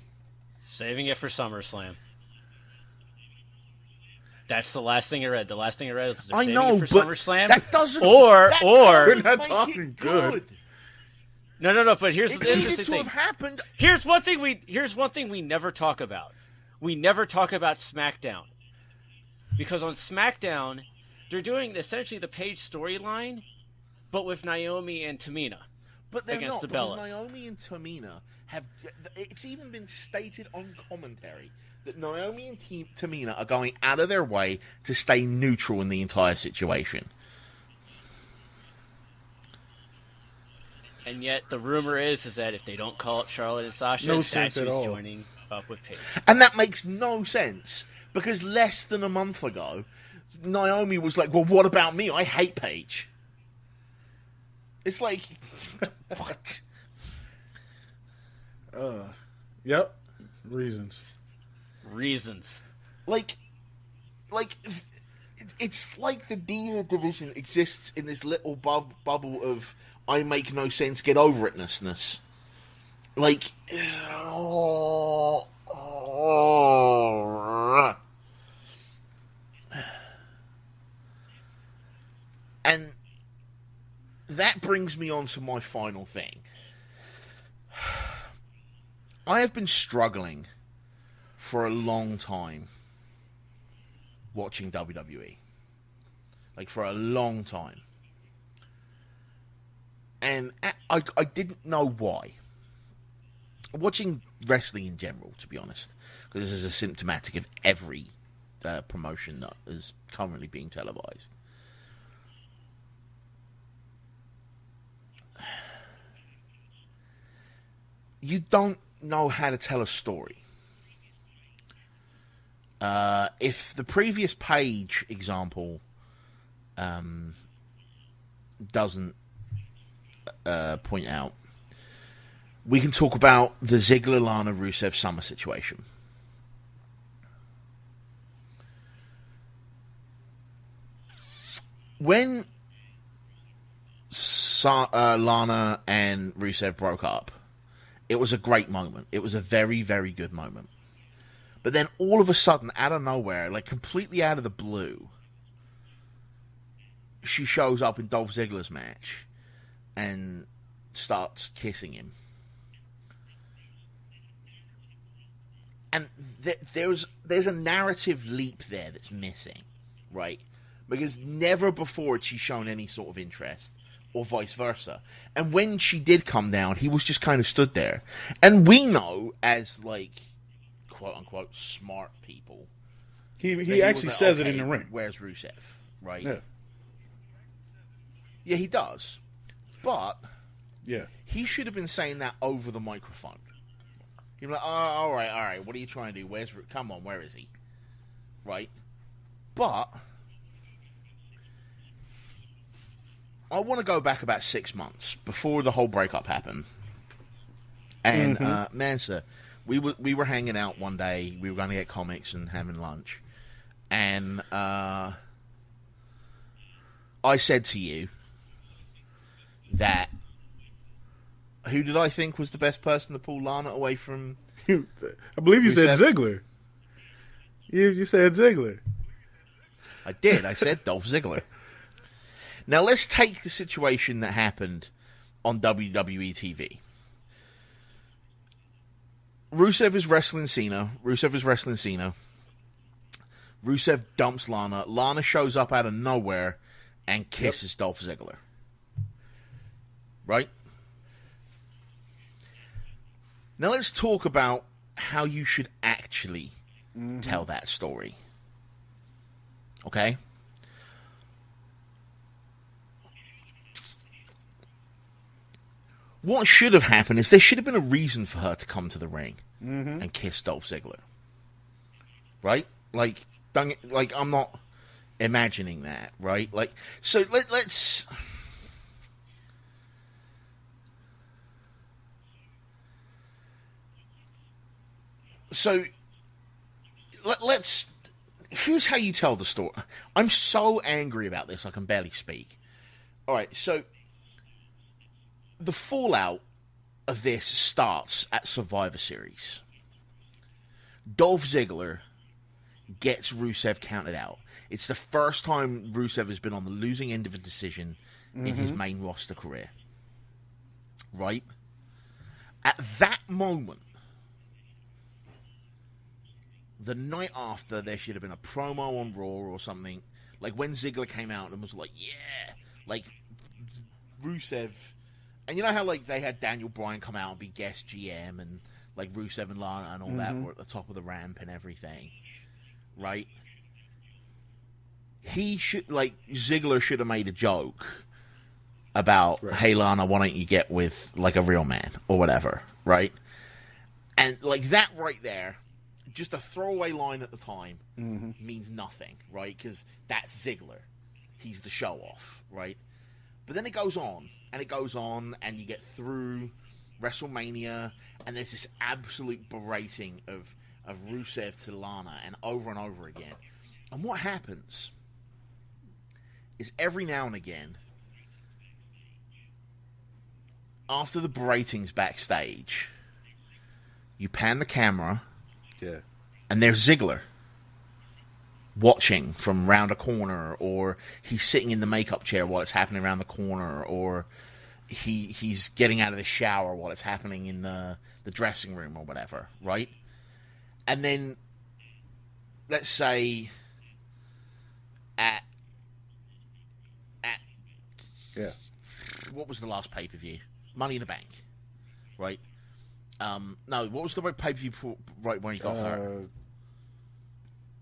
Saving it for SummerSlam. That's the last thing I read. The last thing I read was they're I saving know, it for but SummerSlam. that doesn't... Or We're not make talking it good. no. But here's It the needed interesting to thing. have happened. Here's one thing we never talk about. We never talk about SmackDown. Because on SmackDown, they're doing essentially the Paige storyline, but with Naomi and Tamina. But they're against not, the because Bellas. Naomi and Tamina have... It's even been stated on commentary that Naomi and Tamina are going out of their way to stay neutral in the entire situation. And yet the rumor is that if they don't call up Charlotte and Sasha, No that's sense at who's all. joining up with Paige. And that makes no sense, because less than a month ago, Naomi was like, well, what about me? I hate Paige. It's like, what? Yep. Reasons. Like, it's like the Diva division exists in this little bubble of I make no sense, get over itness. Like, and that brings me on to my final thing. I have been struggling for a long time watching WWE. Like, for a long time. And I didn't know why. Watching wrestling in general, to be honest, because this is a symptomatic of every promotion that is currently being televised. You don't know how to tell a story. If the previous Page example doesn't point out, we can talk about the Ziggler, Lana, Rusev Summer situation. When Lana and Rusev broke up, it was a great moment. It was a very, very good moment. But then all of a sudden, out of nowhere, like completely out of the blue, she shows up in Dolph Ziggler's match and starts kissing him. And there's a narrative leap there that's missing, right? Because never before had she shown any sort of interest, or vice versa. And when she did come down, he was just kind of stood there. And we know, as like, quote unquote, smart people, He actually like, says okay, it in the ring. Where's Rusev? Right? Yeah. Yeah, he does. But Yeah. he should have been saying that over the microphone. You're like, oh, all right. What are you trying to do? Come on, where is he? Right? But I want to go back about 6 months before the whole breakup happened. And Mansa, we were hanging out one day. We were going to get comics and having lunch, and I said to you that, who did I think was the best person to pull Lana away from? I believe you said Rusev? Ziggler. You said Ziggler. I did. I said Dolph Ziggler. Now let's take the situation that happened on WWE TV. Rusev is wrestling Cena. Rusev dumps Lana. Lana shows up out of nowhere and kisses Dolph Ziggler. Right? Now let's talk about how you should actually tell that story. Okay? What should have happened is there should have been a reason for her to come to the ring and kiss Dolph Ziggler. Right? Like, I'm not imagining that, right? Like, so let's... So, let's... Here's how you tell the story. I'm so angry about this, I can barely speak. Alright, so... The fallout of this starts at Survivor Series. Dolph Ziggler gets Rusev counted out. It's the first time Rusev has been on the losing end of a decision in his main roster career. Right? At that moment, the night after, there should have been a promo on Raw or something. Like when Ziggler came out and was like, yeah, like Rusev And you know how, like, they had Daniel Bryan come out and be guest GM, and, like, Rusev and Lana and all that were at the top of the ramp and everything, right? Ziggler should have made a joke about, hey, Lana, why don't you get with, like, a real man, or whatever, right? And, like, that right there, just a throwaway line at the time, means nothing, right? Because that's Ziggler. He's the show-off, right? But then it goes on, and you get through WrestleMania, and there's this absolute berating of Rusev to Lana, and over again. And what happens is every now and again, after the beratings backstage, you pan the camera, and there's Ziggler watching from round a corner, or he's sitting in the makeup chair while it's happening around the corner, or he's getting out of the shower while it's happening in the dressing room or whatever, right? And then, let's say, what was the last pay-per-view? Money in the Bank, right? No, what was the pay-per-view before, right when he got hurt?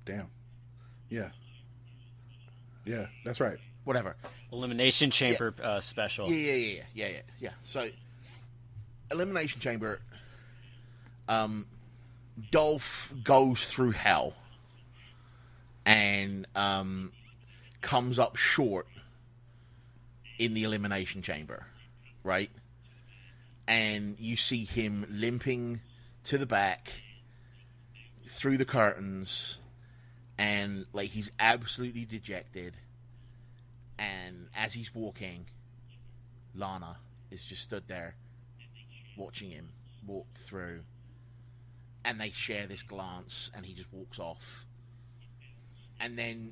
Damn. Yeah, that's right. Whatever. Elimination Chamber special. Yeah. So, Elimination Chamber, Dolph goes through hell and comes up short in the Elimination Chamber, right? And you see him limping to the back through the curtains, and like he's absolutely dejected. And as he's walking, Lana is just stood there watching him walk through, and they share this glance, and he just walks off. And then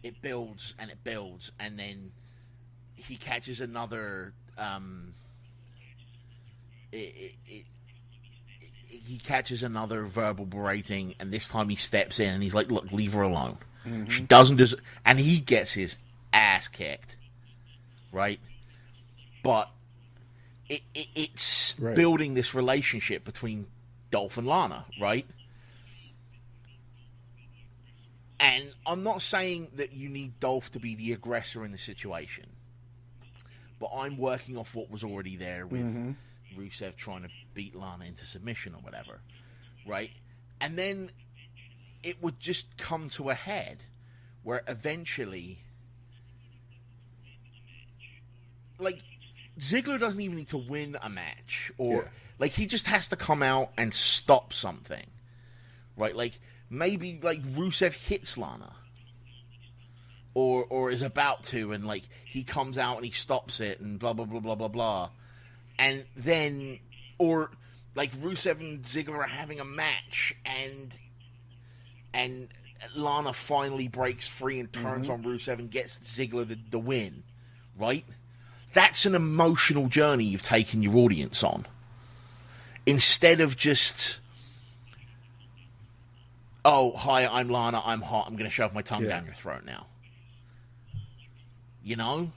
it builds, and then he catches another he catches another verbal berating, and this time he steps in and he's like, look, leave her alone. She doesn't deserve, and he gets his ass kicked, right? But it's building this relationship between Dolph and Lana, right? And I'm not saying that you need Dolph to be the aggressor in the situation, but I'm working off what was already there with Rusev trying to beat Lana into submission or whatever, right? And then it would just come to a head where eventually, like, Ziggler doesn't even need to win a match, or like he just has to come out and stop something, right? Like maybe like Rusev hits Lana, or is about to, and like he comes out and he stops it, and blah blah blah blah blah blah, and then or like Rusev and Ziggler are having a match, and Lana finally breaks free and turns on Rusev and gets Ziggler the win, right? That's an emotional journey you've taken your audience on. Instead of just, oh, hi, I'm Lana, I'm hot, I'm going to shove my tongue down your throat now. You know?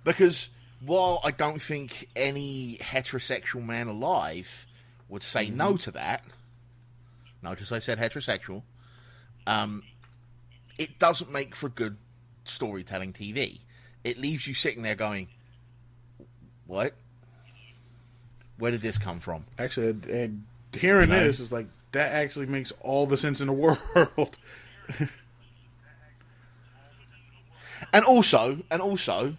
Because while I don't think any heterosexual man alive would say no to that, notice I said heterosexual, it doesn't make for good storytelling TV. It leaves you sitting there going, what? Where did this come from? Actually, and hearing this is like, that actually makes all the sense in the world. And also,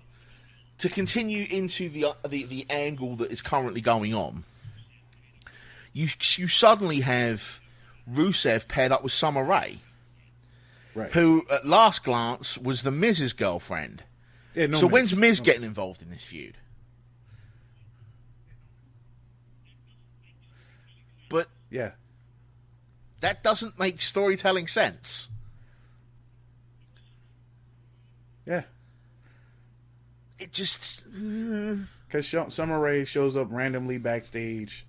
to continue into the angle that is currently going on, you suddenly have Rusev paired up with Summer Rae, who at last glance was the Miz's girlfriend. Yeah, no so Miz. When's Miz getting involved in this feud? But that doesn't make storytelling sense. Yeah. It just... Because Summer Rae shows up randomly backstage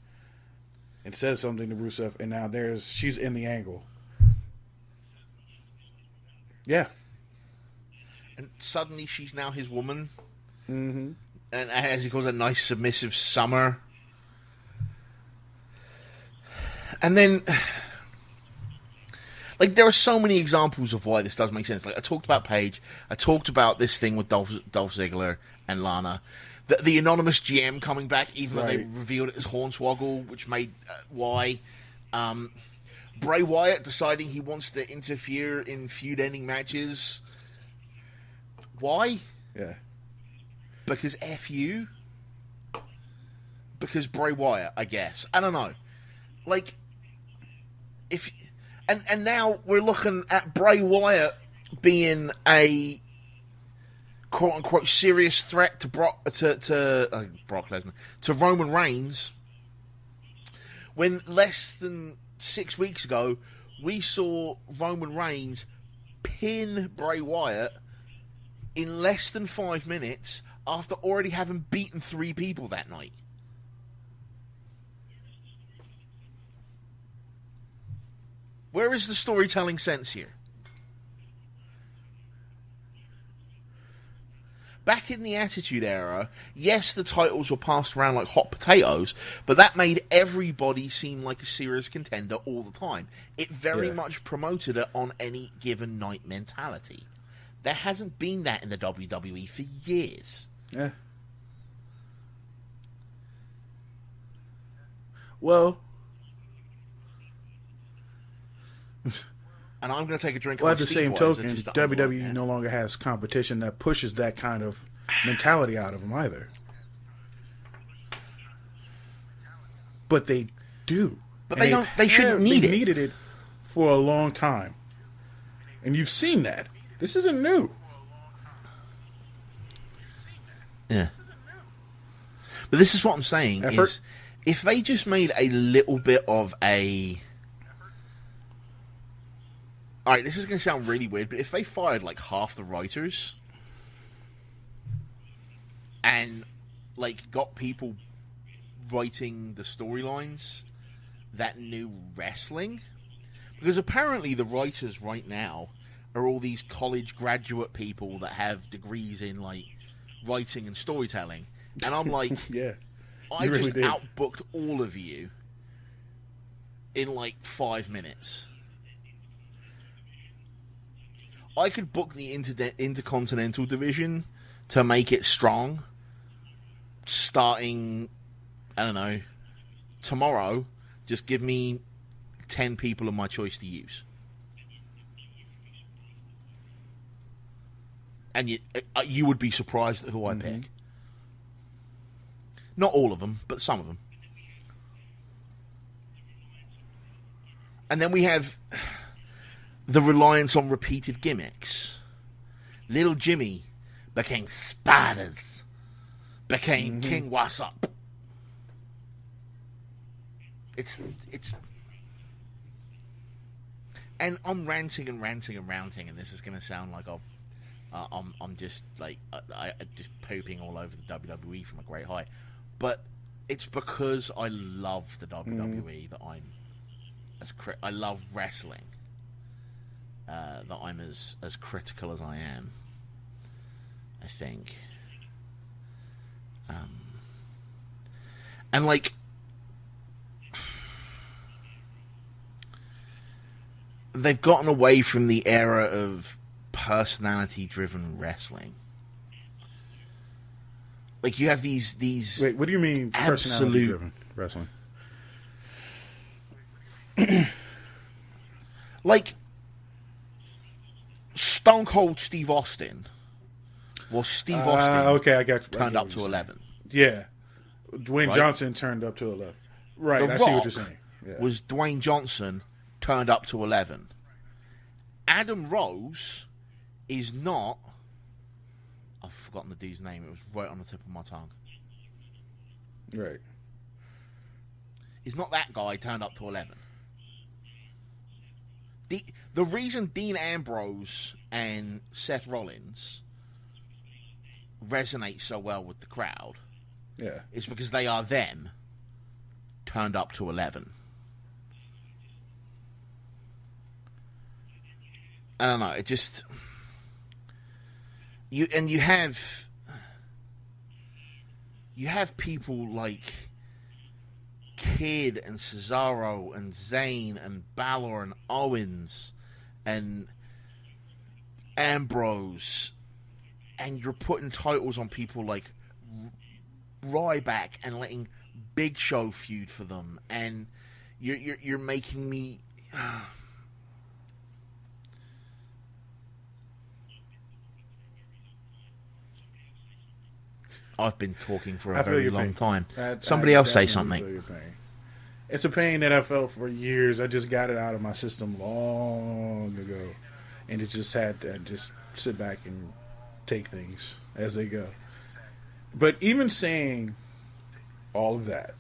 and says something to Rusev, and now she's in the angle. Yeah. And suddenly she's now his woman. and as he calls it, nice submissive summer. And then, like, there are so many examples of why this does make sense. Like, I talked about Paige. I talked about this thing with Dolph Ziggler and Lana. The anonymous GM coming back, even though they revealed it as Hornswoggle, which made why. Bray Wyatt deciding he wants to interfere in feud-ending matches. Why? Yeah. Because F you? Because Bray Wyatt, I guess. I don't know. Like, if... And now we're looking at Bray Wyatt being a quote-unquote serious threat to Brock Lesnar, to Roman Reigns, when less than 6 weeks ago, we saw Roman Reigns pin Bray Wyatt in less than 5 minutes after already having beaten 3 people that night. Where is the storytelling sense here? Back in the Attitude Era, yes, the titles were passed around like hot potatoes, but that made everybody seem like a serious contender all the time. It very much promoted it on any given night mentality. There hasn't been that in the WWE for years. Yeah. Well... And I'm going to take a drink. Well, at the same token, WWE no longer has competition that pushes that kind of mentality out of them either. But they do. But they don't. They shouldn't need it. They needed it for a long time, and you've seen that. This isn't new. Yeah. But this is what I'm saying: is if they just made a little bit of a... Alright, this is going to sound really weird, but if they fired like half the writers and like got people writing the storylines that knew wrestling, because apparently the writers right now are all these college graduate people that have degrees in like writing and storytelling, and I'm like, yeah, I really just outbooked all of you in like 5 minutes. I could book the Intercontinental Division to make it strong, starting, I don't know, tomorrow. Just give me 10 people of my choice to use. And you would be surprised at who I pick. Not all of them, but some of them. And then we have... the reliance on repeated gimmicks. Little Jimmy became Spiders. Became King What's Up. It's... And I'm ranting, and this is going to sound like I'm just like I just pooping all over the WWE from a great height. But it's because I love the WWE that I love wrestling. That I'm as critical as I am, I think. And like, they've gotten away from the era of personality-driven wrestling. Like, you have these Wait, what do you mean personality-driven wrestling? Like, Stone Cold Steve Austin was Steve Austin. Okay, I got turned up to 11. Yeah, Dwayne Johnson turned up to 11. Right, I see what you're saying. Yeah. Was Dwayne Johnson turned up to 11? Adam Rose is not. I've forgotten the dude's name. It was right on the tip of my tongue. Right. He's not that guy turned up to 11. The reason Dean Ambrose and Seth Rollins resonate so well with the crowd is because they are them turned up to 11. I don't know, it just... You have you have people like Kid and Cesaro and Zayn and Balor and Owens and Ambrose, and you're putting titles on people like Ryback and letting Big Show feud for them, and you're making me. I've been talking for a very long time. Somebody else say something. It's a pain that I felt for years. I just got it out of my system long ago, and it just had to just sit back and take things as they go. But even saying all of that,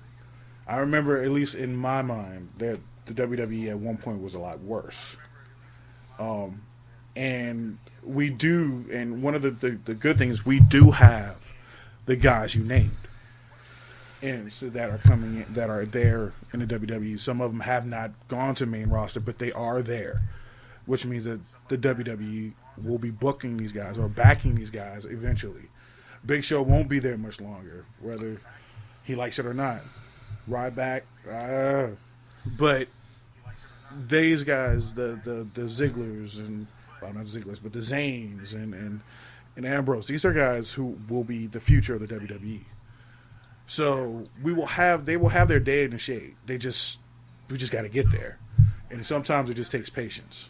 I remember, at least in my mind, that the WWE at one point was a lot worse. And we do, and one of the good things, we do have the guys you named, and so that are coming in, that are there in the WWE. Some of them have not gone to main roster, but they are there, which means that the WWE will be booking these guys or backing these guys eventually. Big Show won't be there much longer, whether he likes it or not. Ryback, but these guys, the Zigglers and, well, not Zigglers, but the Zanes and Ambrose, these are guys who will be the future of the WWE. So they will have their day in the shade. We just got to get there, and sometimes it just takes patience.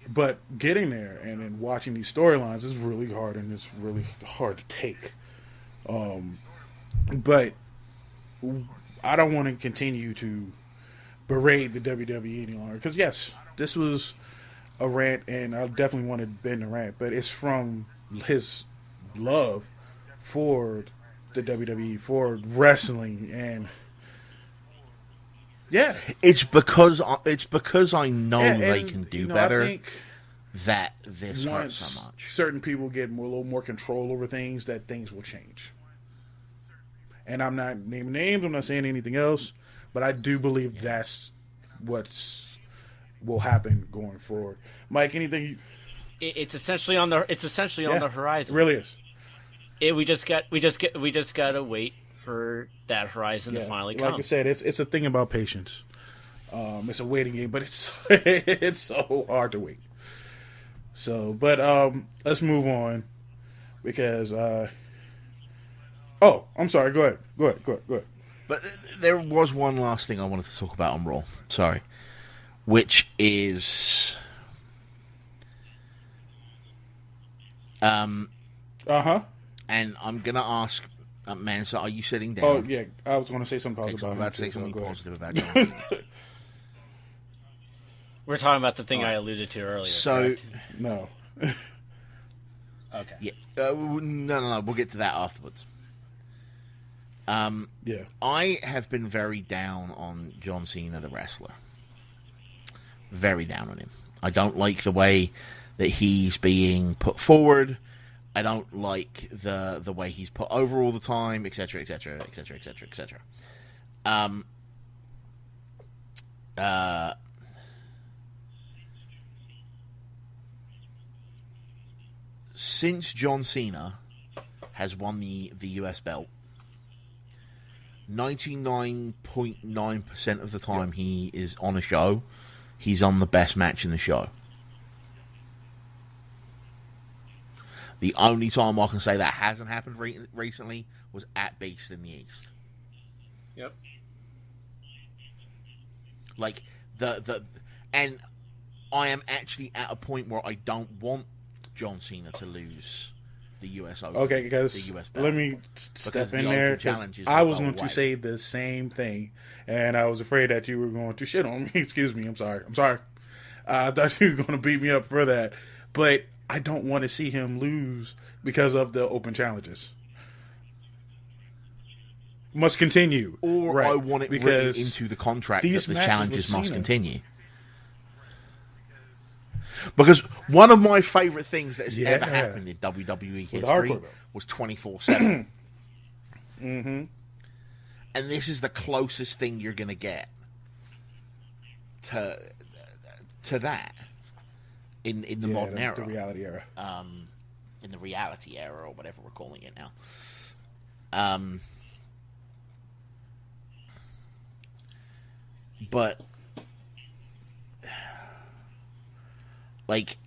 But getting there and then watching these storylines is really hard, and it's really hard to take. But I don't want to continue to berate the WWE any longer, because yes, this was a rant, and I definitely wanted Ben to rant, but it's from his love for the WWE, for wrestling, and yeah, it's because I know they can do better. I think that this hurts so much. Certain people get a little more control over things, that things will change. And I'm not naming names, I'm not saying anything else, but I do believe that's will happen going forward. Mike, anything? It's essentially on the horizon. It really is. We just gotta wait for that horizon to finally come. Like I said, it's a thing about patience. It's a waiting game, but it's it's so hard to wait. So, but let's move on, because I'm sorry. Go ahead. But there was one last thing I wanted to talk about on Raw. Sorry, which is and I'm gonna ask Mansa, are you sitting down? Oh yeah, I was going to say something positive. I'm about to say something positive about John Cena. We're talking about the thing I alluded to earlier. So correct? No. Okay. Yeah. No. We'll get to that afterwards. Yeah. I have been very down on John Cena, the wrestler. Very down on him. I don't like the way that he's being put forward. I don't like the way he's put over all the time, etc., etc., etc., etc., etc. Since John Cena has won the US belt, 99.9% of the time he is on a show, he's on the best match in the show. The only time I can say that hasn't happened recently was at Beast in the East. Yep. Like and I am actually at a point where I don't want John Cena to lose the US Open. Okay, because the US belt, let me step in there. I was going to say the same thing, and I was afraid that you were going to shit on me. Excuse me. I'm sorry. I thought you were going to beat me up for that, but I don't want to see him lose because of the open challenges. Must continue. Or right, I want it written into the contract that the challenges must continue. Because one of my favourite things that has ever happened in WWE history was 24/7. Mm-hmm. And this is the closest thing you're going to get to that in the modern era. The reality era. In the reality era, or whatever we're calling it now. But like,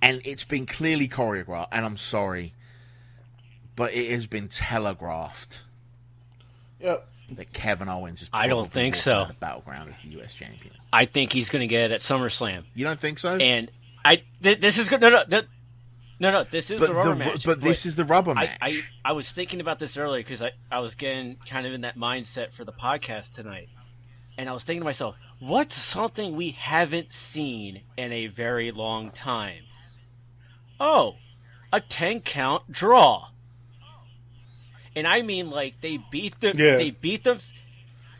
and it's been clearly choreographed, and I'm sorry, but it has been telegraphed Yep. that Kevin Owens is I don't probably think walking so. out of Battleground as the US champion. I think he's going to get it at SummerSlam. You don't think so? And this is good. No, this is the rubber match. But this is the rubber match. I was thinking about this earlier because I was getting kind of in that mindset for the podcast tonight. And I was thinking to myself, what's something we haven't seen in a very long time? Oh, a 10-count draw. And I mean, like, they beat them. Yeah. They beat them.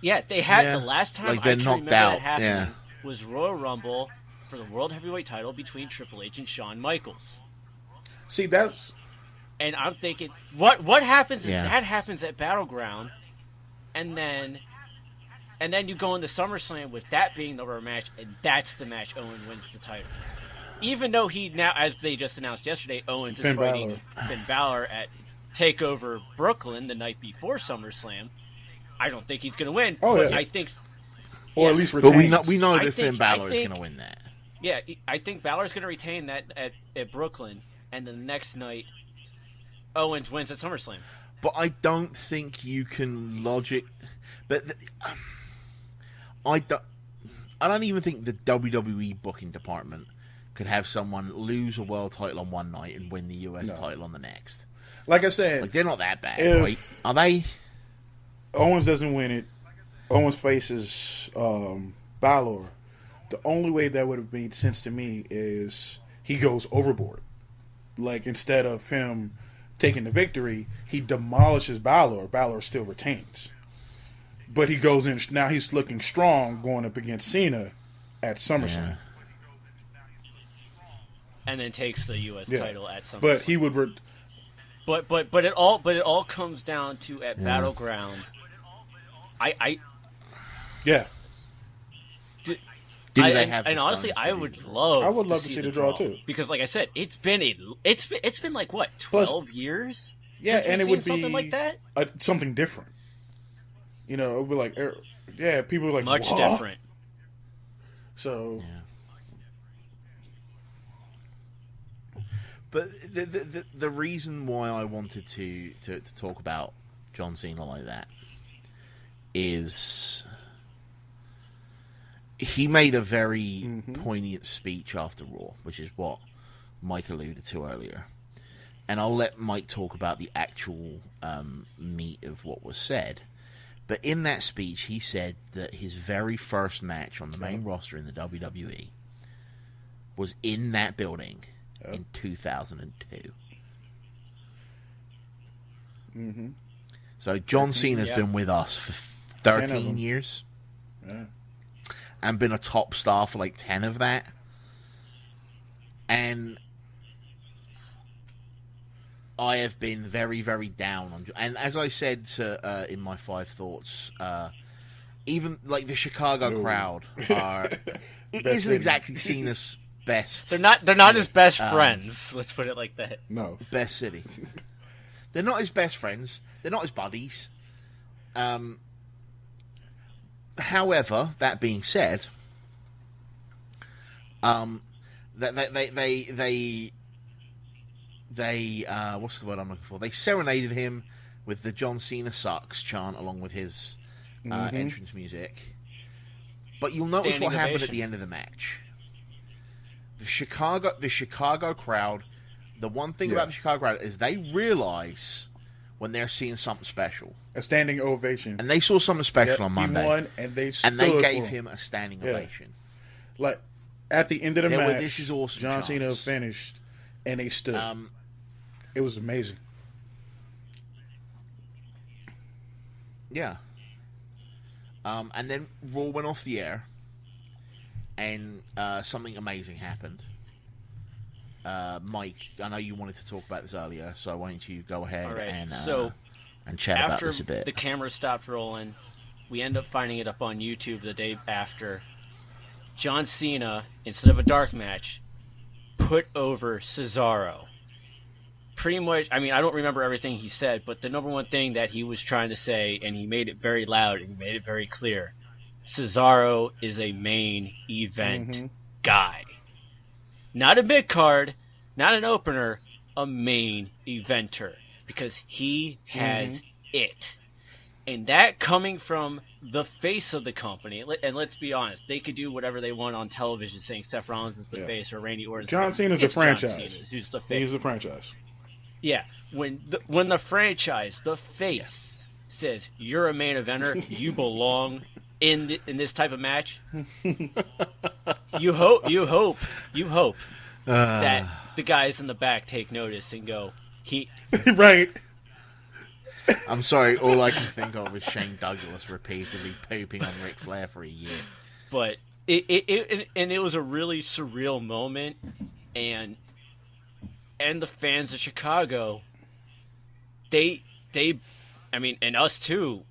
Yeah, they had the last time like I they're can knocked remember out. that happening Yeah. was Royal Rumble for the World Heavyweight title between Triple H and Shawn Michaels. See, that's And I'm thinking, what happens if Yeah. that happens at Battleground, and then you go into SummerSlam with that being the rubber match, and that's the match Owen wins the title. Even though he now, as they just announced yesterday, Owens is Finn fighting Finn Balor at TakeOver Brooklyn the night before SummerSlam. I don't think he's going to win. Oh, but yeah. I think, or Yeah. at least But retains. we know I that think- Finn Balor I is think- going to win that. yeah, I think Balor's going to retain that at Brooklyn, and the next night Owens wins at SummerSlam. But I don't think you can logic. But I don't even think the WWE booking department could have someone lose a world title on one night and win the US title on the next. Like I said, Like, they're not that bad, If- right? Are they? Owens doesn't win it. Owens faces Balor. The only way that would have made sense to me is he goes overboard. Like, instead of him taking the victory, he demolishes Balor. Balor still retains. But he goes in, now he's looking strong going up against Cena at SummerSlam. Yeah. And then takes the U.S. Yeah. title at SummerSlam. But he would. But it all comes down to at Battleground. Yeah. Do they have and the honestly, stones I to do would that? love. I would love to see the draw, too. Because, like I said, it's been like what, Plus- 12 years? Yeah, since we've and it seen would be something like that. Something different. You know, it would be like, yeah, people were like, Much "What?" different. So, But the reason why I wanted to talk about John Cena like that is he made a very poignant speech after Raw, which is what Mike alluded to earlier. And I'll let Mike talk about the actual meat of what was said. But in that speech, he said that his very first match on the main roster in the WWE was in that building in 2002. mm-hmm. So John Cena's been with us for 10 of 13 them. years Yeah. and been a top star for like 10 of that. And I have been very, very down on... And as I said in my 5 thoughts, even like the Chicago crowd are... It isn't city. exactly Cena's best... They're not his best friends. Let's put it like that. No. Best city. They're not his best friends. They're not his buddies. However, that being said, they what's the word I'm looking for? They serenaded him with the John Cena sucks chant along with his entrance music. But you'll notice Standing what happened at ovation. the end of the match. The Chicago crowd. The one thing about the Chicago crowd is they realize when they're seeing something special, A standing ovation. and they saw something special on He Monday, won, and they stood and they gave for him a standing Yeah. ovation. Like, at the end of the There were, match, "This is awesome," John chants. Cena finished, and they stood. It was amazing. Yeah. And then Raw went off the air, and something amazing happened. Mike, I know you wanted to talk about this earlier, so why don't you go ahead All right. and So chat about after this a bit. the camera stopped rolling, we end up finding it up on YouTube the day after. John Cena, instead of a dark match, put over Cesaro. pretty much, I mean, I don't remember everything he said, but the number one thing that he was trying to say, and he made it very loud and he made it very clear, Cesaro is a main event guy. Not a mid card, not an opener, a main eventer. Because he has it. And that coming from the face of the company, and let's be honest, they could do whatever they want on television saying Seth Rollins is the face or Randy Orton's John Cena's the franchise. John Cena's who's the face. He's the franchise. Yeah. When the franchise, the face, says you're a main eventer, you belong in this type of match, you hope that the guys in the back take notice and go, right. I'm sorry, all I can think of is Shane Douglas repeatedly pooping on Ric Flair for a year. But it was a really surreal moment, and the fans of Chicago, they I mean, and us too,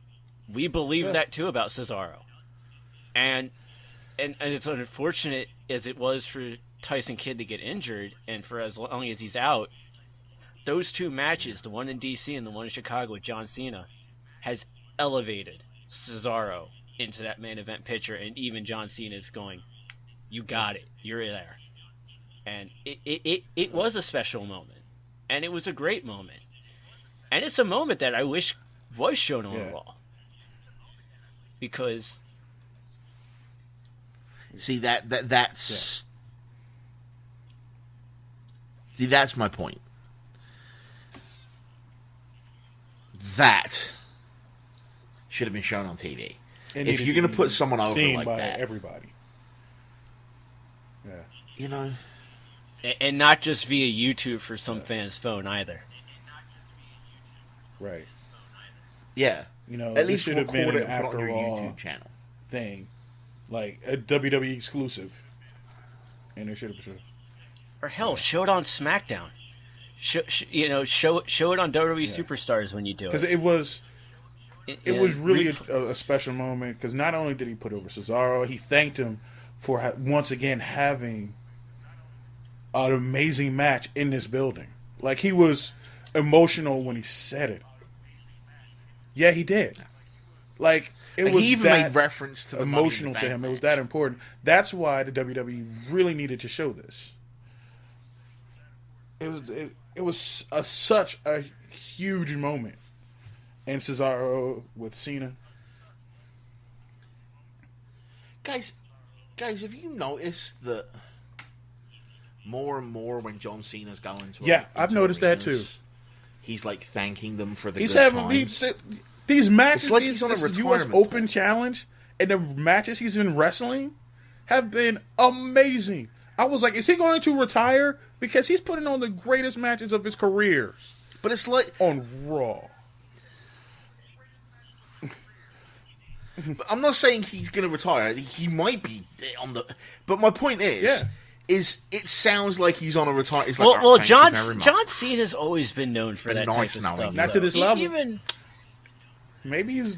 we believe that too about Cesaro. And it's unfortunate as it was for Tyson Kidd to get injured, and for as long as he's out, those two matches, the one in DC and the one in Chicago with John Cena, has elevated Cesaro into that main event picture, and even John Cena is going, you got it, you're there. And it was a special moment, and it was a great moment, and it's a moment that I wish was shown on Raw, because that's my point. That should have been shown on TV. If you're going to put someone over like by that, everybody, you know, and not just via YouTube for some fans' phone either. Right. Yeah. You know, at least should have been record it an and put it on after your all YouTube channel thing, like a WWE exclusive, and they should have shown. Or hell, show it on SmackDown. Show it on WWE Superstars when you do it. Because it was really a special moment. Because not only did he put over Cesaro, he thanked him for once again having an amazing match in this building. Like, he was emotional when he said it. Yeah, he did. Like, it was he even made reference to the emotional to him. It was that important. That's why the WWE really needed to show this. It was such a huge moment. And Cesaro with Cena. Guys, have you noticed that more and more when John Cena's going to I've noticed that too. He's like thanking them for the He's good having times. These matches, It's like he's on a this U.S. retirement Open Challenge, and the matches he's been wrestling have been amazing. I was like, is he going to retire? Because he's putting on the greatest matches of his career. But it's like on Raw. I'm not saying he's going to retire. He might be on the. But my point is it sounds like he's on a retire. It's like, well, John Cena's always been known for that type of stuff. Not to this level. Even maybe he's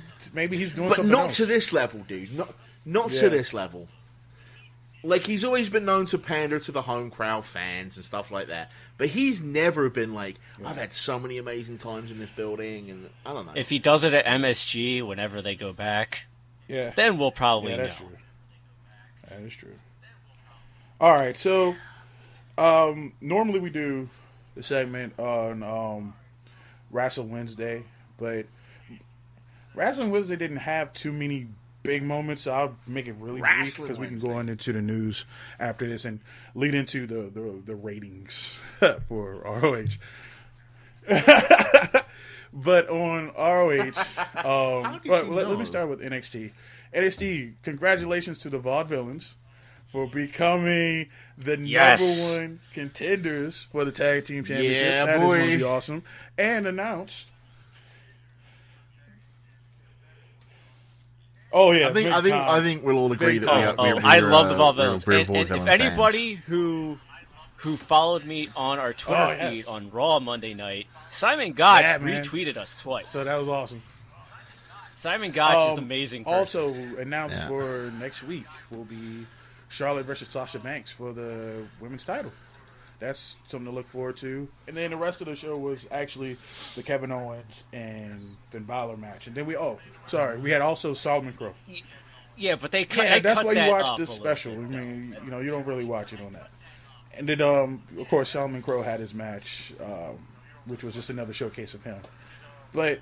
doing but something not else. to this level, dude. Not to this level. Like, he's always been known to pander to the home crowd fans and stuff like that. But he's never been like, I've had so many amazing times in this building, and I don't know. If he does it at MSG whenever they go back, then we'll probably know. That's true. That is true. All right, so normally we do the segment on Wrassle Wednesday, but Wrassle Wednesday didn't have too many big moments, so I'll make it really brief because we can go on into the news after this and lead into the ratings for ROH. But on ROH, let me start with NXT. NXT, congratulations to the Vaudevillains for becoming the number one contenders for the Tag Team Championship. Yeah, that boy. is going to be awesome. And announced. Oh yeah, I think we'll all agree that I love the Vaudevillains. And if anybody who followed me on our Twitter feed on Raw Monday night, Simon Gotch retweeted us twice. So that was awesome. Simon Gotch is an amazing person. Also announced for next week will be Charlotte versus Sasha Banks for the women's title. that's something to look forward to. And then the rest of the show was actually the Kevin Owens and Finn Balor match. And then we had also Solomon Crow. Yeah, but they cut. Yeah, that's cut why you that watch up this a little special. bit, I mean, you don't really watch it on that. And then, of course, Solomon Crow had his match, which was just another showcase of him. But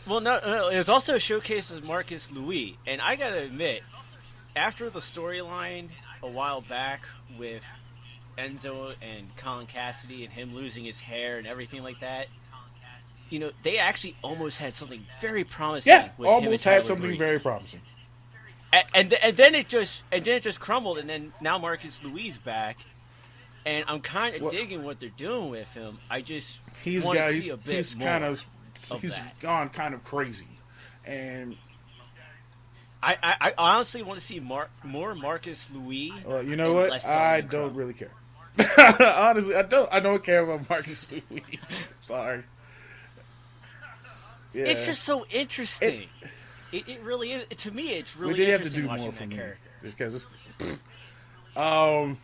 well, no, it was also a showcase of Marcus Louis, and I gotta admit, after the storyline a while back with Enzo and Colin Cassidy and him losing his hair and everything like that, they actually almost had something very promising. Yeah, with almost him and had Tyler something Breeze. very promising. And then it just crumbled, and then now Marcus Louis back, and I'm kind of digging what they're doing with him. I just want to see a bit more. He's gone kind of crazy, and I honestly want to see more Marcus Louis. You know what? I don't really care. Honestly, I don't care about Marcus Louis. Sorry. Yeah. It's just so interesting. It really is. To me, it's really we did have to interesting do watching more for that me character. because it's. Well,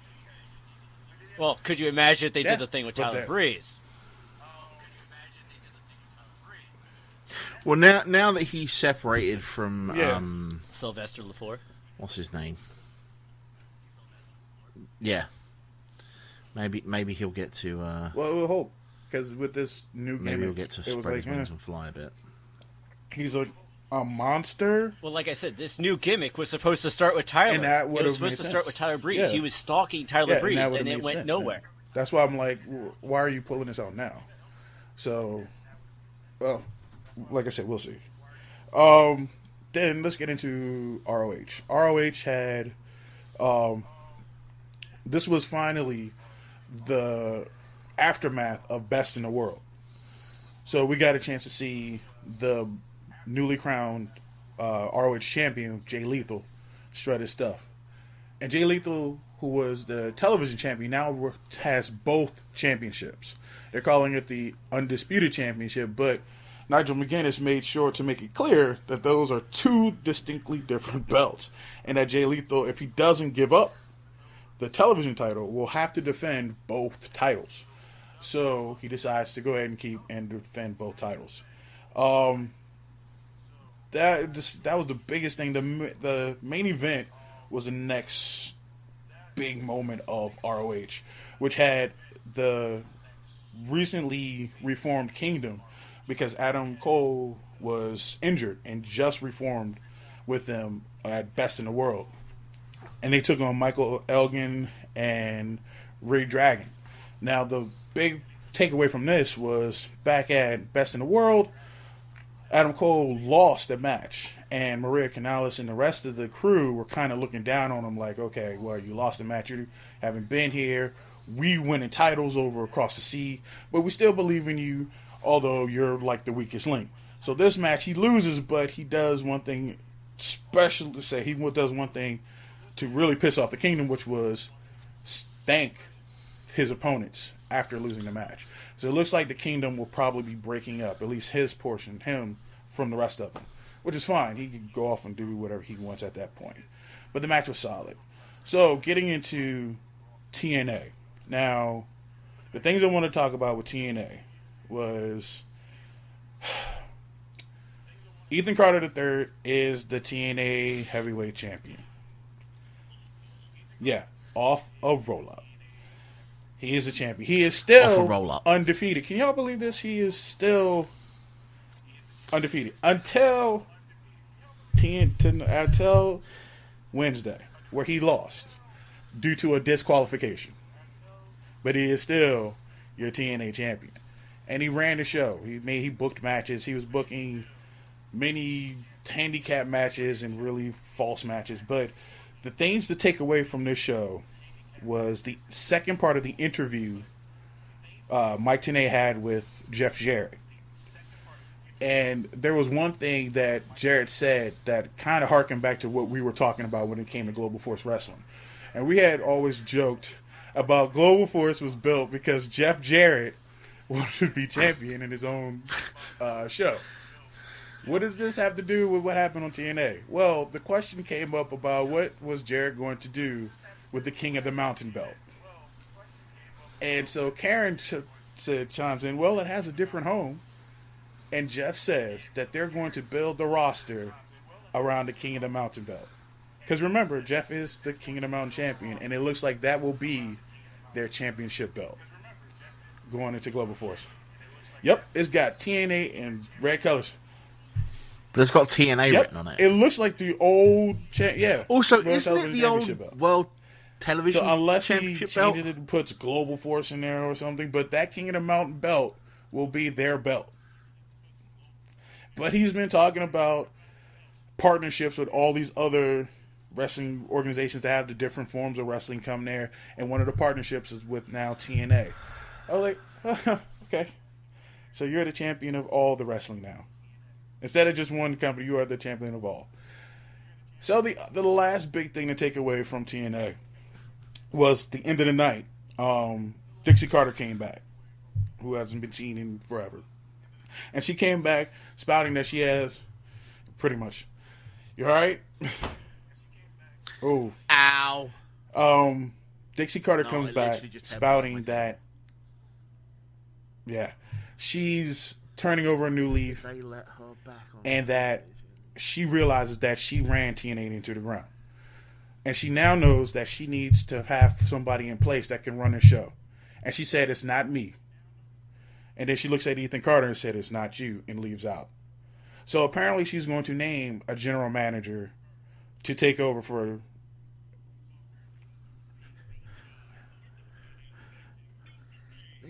could you imagine if they did the thing with but Tyler Breeze? Well, now that he's separated from Sylvester Lefort. What's his name? Yeah, maybe he'll get to. Well, we'll hope because with this new maybe gimmick, he'll get to spread his wings and fly a bit. He's a monster. Well, like I said, this new gimmick was supposed to start with Tyler. And that it would was have supposed made to sense. start with Tyler Breeze. Yeah. He was stalking Tyler Breeze, and it went nowhere. Then. That's why I'm like, why are you pulling this out now? So, well, like I said, we'll see. Then let's get into ROH. ROH had, this was finally the aftermath of Best in the World. So we got a chance to see the newly crowned ROH champion, Jay Lethal, shred his stuff. And Jay Lethal, who was the television champion, now has both championships. They're calling it the Undisputed Championship, but Nigel McGuinness made sure to make it clear that those are two distinctly different belts. And that Jay Lethal, if he doesn't give up the television title, will have to defend both titles. So he decides to go ahead and defend both titles. That was the biggest thing. The main event was the next big moment of ROH, which had the recently reformed Kingdom, because Adam Cole was injured and just reformed with them at Best in the World. And they took on Michael Elgin and Ray Dragon. Now, the big takeaway from this was back at Best in the World, Adam Cole lost the match. And Maria Kanellis and the rest of the crew were kind of looking down on him like, okay, well, you lost the match. You haven't been here. We winning titles over across the sea. But we still believe in you, although you're like the weakest link. So this match, he loses, but he does one thing special to say. He does one thing to really piss off the Kingdom, which was thank his opponents after losing the match. So it looks like the Kingdom will probably be breaking up, at least his portion, him, from the rest of them, which is fine. He can go off and do whatever he wants at that point. But the match was solid. So getting into TNA. Now, the things I want to talk about with TNA was Ethan Carter III is the TNA heavyweight champion. Yeah, off a roll-up. He is the champion. He is still undefeated. Can y'all believe this? He is still undefeated until Wednesday, where he lost due to a disqualification. But he is still your TNA champion. And he ran the show. He booked matches. He was booking many handicap matches and really false matches. But the things to take away from this show was the second part of the interview Mike Tenay had with Jeff Jarrett. And there was one thing that Jarrett said that kind of harkened back to what we were talking about when it came to Global Force Wrestling. And we had always joked about Global Force was built because Jeff Jarrett wanted to be champion in his own show. What does this have to do with what happened on TNA? Well, the question came up about what was Jarrett going to do with the King of the Mountain belt. And so Karen chimes in, well, it has a different home. And Jeff says that they're going to build the roster around the King of the Mountain belt. Because remember, Jeff is the King of the Mountain champion, and it looks like that will be their championship belt going into Global Force. Yep, it's got TNA in red colors. But it's got TNA written on it. It looks like the old Also, World isn't it Television the Championship old belt. World Television So unless he Championship belt? changes it and puts Global Force in there or something, but that King of the Mountain belt will be their belt. But he's been talking about partnerships with all these other wrestling organizations that have the different forms of wrestling come there, and one of the partnerships is with now TNA. I was like, okay. So you're the champion of all the wrestling now. Instead of just one company, you are the champion of all. So the last big thing to take away from TNA was the end of the night. Dixie Carter came back, who hasn't been seen in forever. And she came back spouting that she has pretty much. You alright? Oh. Ow. Dixie Carter comes back spouting that, she's turning over a new leaf, They let her back on and that she realizes that she ran TNA into the ground. And she now knows that she needs to have somebody in place that can run the show. And she said, it's not me. And then she looks at Ethan Carter and said, it's not you, and leaves out. So apparently she's going to name a general manager to take over for...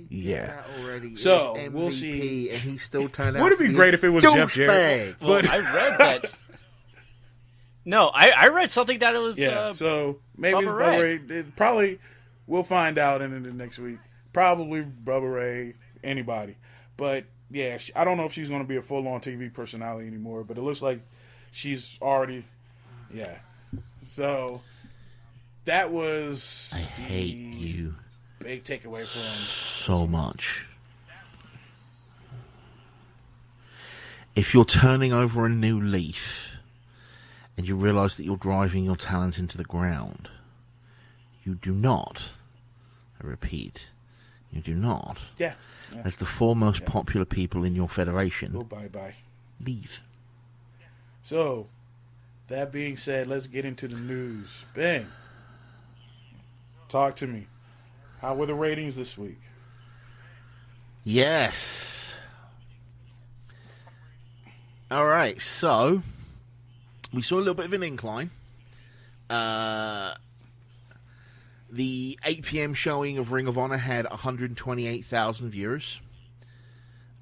Yeah. Already. So, MVP, we'll see. And he still turned out. Would it be great if it was Jeff Jarrett? Well, But I read that. No, I read something that it was. So maybe it's Bubba Bubba Ray. Ray. Probably we'll find out in the next week. Probably Bubba Ray, anybody. But yeah, I don't know if she's going to be a full-on TV personality anymore. But it looks like she's already. Yeah. So that was. I hate you big takeaway from so much. If you're turning over a new leaf and you realise that you're driving your talent into the ground, you do not, I repeat, you do not, as the four most popular people in your federation, go bye-bye. leave. So, that being said, let's get into the news. Ben, talk to me. How were the ratings this week? Yes. All right, so we saw a little bit of an incline. The 8 p.m. showing of Ring of Honor had 128,000 viewers.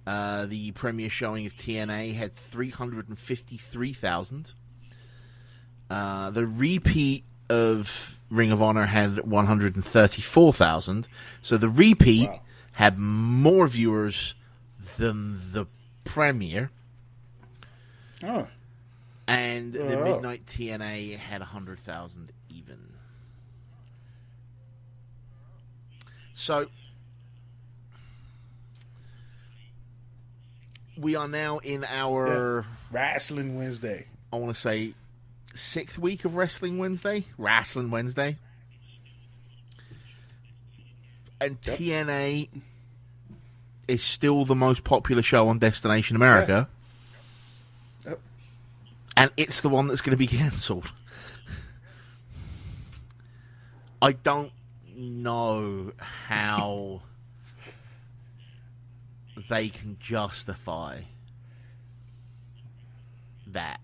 The premiere showing of TNA had 353,000. The repeat of Ring of Honor had 134,000. So the repeat had more viewers than the premiere. Oh. And the Midnight TNA had 100,000 even. So, we are now in our... Wrestling Wednesday. I want to say 6th week of Wrestling Wednesday. Wrestling Wednesday. And TNA is still the most popular show on Destination America. Yep. And it's the one that's going to be cancelled. I don't know how they can justify that.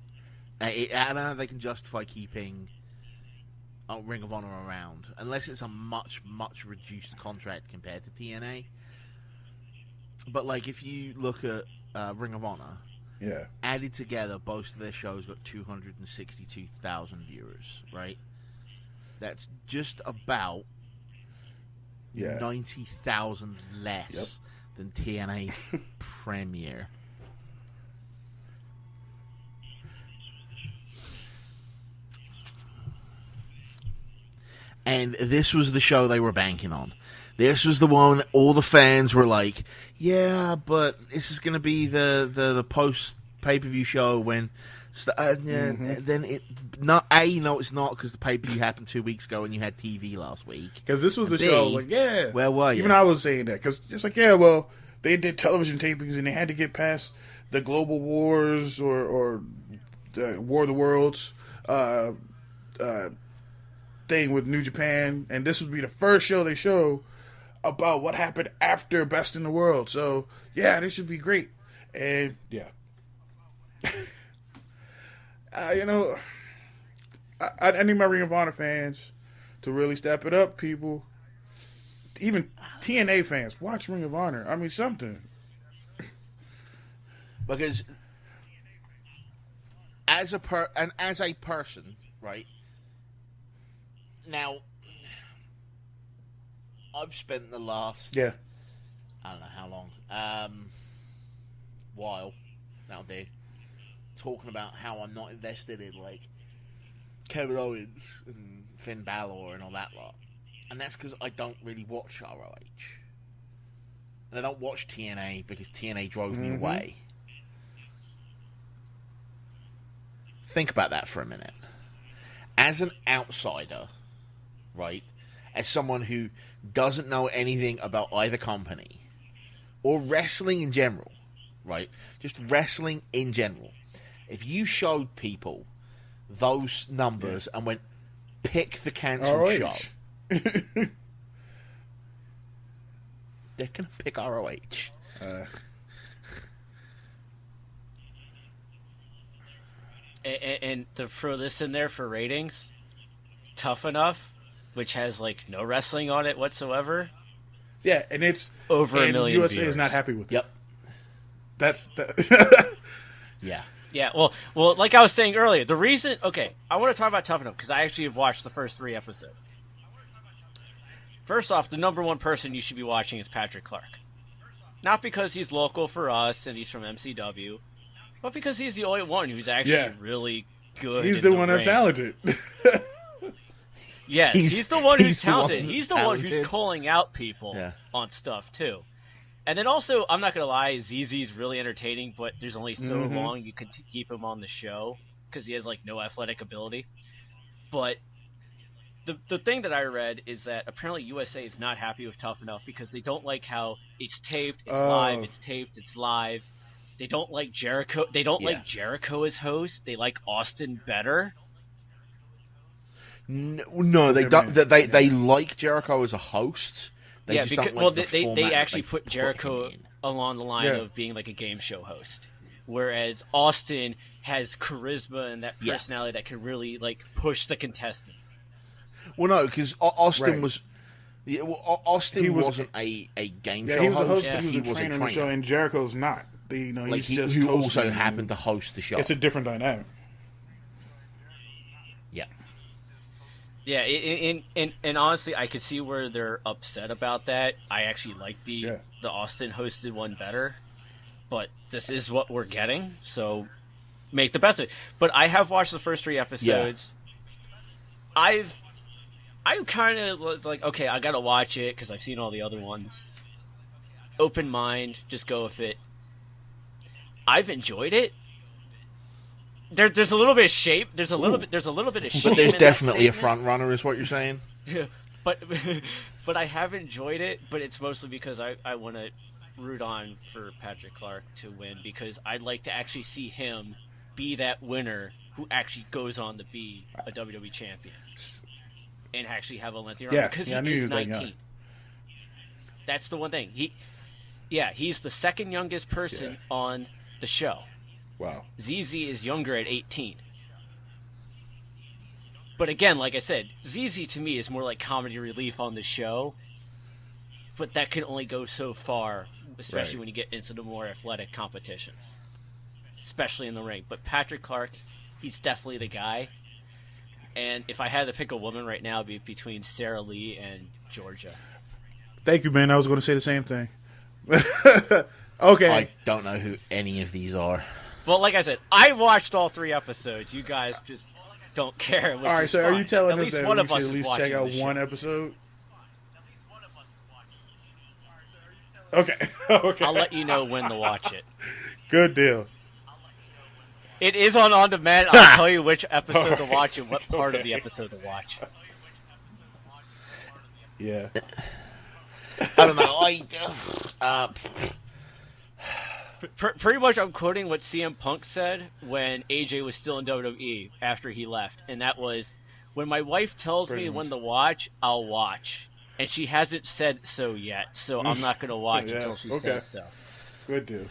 I don't know how they can justify keeping Ring of Honor around, unless it's a much, much reduced contract compared to TNA. But, like, if you look at Ring of Honor, added together, both of their shows got 262,000 viewers, right? That's just about 90,000 less than TNA's premiere. And this was the show they were banking on. This was the one that all the fans were like, yeah, but this is going to be the post pay-per-view show when So, then it's not because the pay-per-view happened 2 weeks ago and you had TV last week. Because this was a show, like, where were you? Even I was saying that, because it's like, well, they did television tapings and they had to get past the global wars or the War of the Worlds thing with New Japan, and this would be the first show they show about what happened after Best in the World. So, yeah, this should be great. And, yeah. I need my Ring of Honor fans to really step it up, people. Even TNA fans, watch Ring of Honor. I mean, something. Because as a person, right? Now, I've spent the last I don't know how long while now do talking about how I'm not invested in like Kevin Owens and Finn Balor and all that lot, and that's because I don't really watch ROH and I don't watch TNA because TNA drove me away. Think about that for a minute. As an outsider, right, as someone who doesn't know anything about either company or wrestling in general, right, just wrestling in general, if you showed people those numbers and went, pick the cancelled show, they're going to pick ROH. And to throw this in there for ratings, Tough Enough, which has like no wrestling on it whatsoever. Yeah, and it's over a million USA viewers. Is not happy with it. Yep. That's yeah. Yeah, well, like I was saying earlier, the reason... Okay, I want to talk about Tough Enough because I actually have watched the first 3 episodes. First off, the number one person you should be watching is Patrick Clark. Not because he's local for us and he's from MCW, but because he's the only one who's actually really good. He's the one that's talented. Yes, he's the one who's talented. He's the one talented. who's calling out people on stuff, too. And then also, I'm not going to lie, ZZ's really entertaining, but there's only so long you can keep him on the show because he has, like, no athletic ability. But the thing that I read is that apparently USA is not happy with Tough Enough because they don't like how it's taped, it's live, it's taped, it's live. They don't like Jericho. They don't like Jericho as host. They like Austin better. No, they don't. They like Jericho as a host. They just don't like the format they actually that put Jericho along the line of being like a game show host, whereas Austin has charisma and that personality that can really like push the contestants. Well, no, because Austin was. Yeah, well, Austin wasn't a game show he was a host, host. but he was a trainer on the show, and Jericho's not. He's just who also happened to host the show. It's a different dynamic. Yeah. Yeah, and honestly, I could see where they're upset about that. I actually like the Austin hosted one better, but this is what we're getting, so make the best of it. But I have watched the first 3 episodes. Yeah. I'm kind of like, okay, I gotta watch it because I've seen all the other ones. Open mind, just go with it. I've enjoyed it. There's a little bit of shape. There's a little bit of shape. But there's definitely a front runner, is what you're saying. Yeah, but I have enjoyed it. But it's mostly because I want to root on for Patrick Clark to win because I'd like to actually see him be that winner who actually goes on to be a WWE champion and actually have a lengthy run because he is 19. That's the one thing. He's the second youngest person on the show. Wow. ZZ is younger at 18. But again, like I said, ZZ to me is more like comedy relief on the show. But that can only go so far, especially when you get into the more athletic competitions. Especially in the ring. But Patrick Clark, he's definitely the guy. And if I had to pick a woman right now, it'd be between Sarah Lee and Georgia. Thank you, man. I was going to say the same thing. Okay. I don't know who any of these are. Well, like I said, I watched all 3 episodes. You guys just don't care. All right, so are you telling us that we should at least check out one show. episode? Okay. Okay. I'll let you know when to watch it. Good deal. It is on demand. I'll tell you which episode to watch and what part of the episode to watch. Yeah. I don't know. Pretty much, I'm quoting what CM Punk said when AJ was still in WWE after he left, and that was, "When my wife tells me when to watch, I'll watch, and she hasn't said so yet, so I'm not going to watch until she says so." Good deal.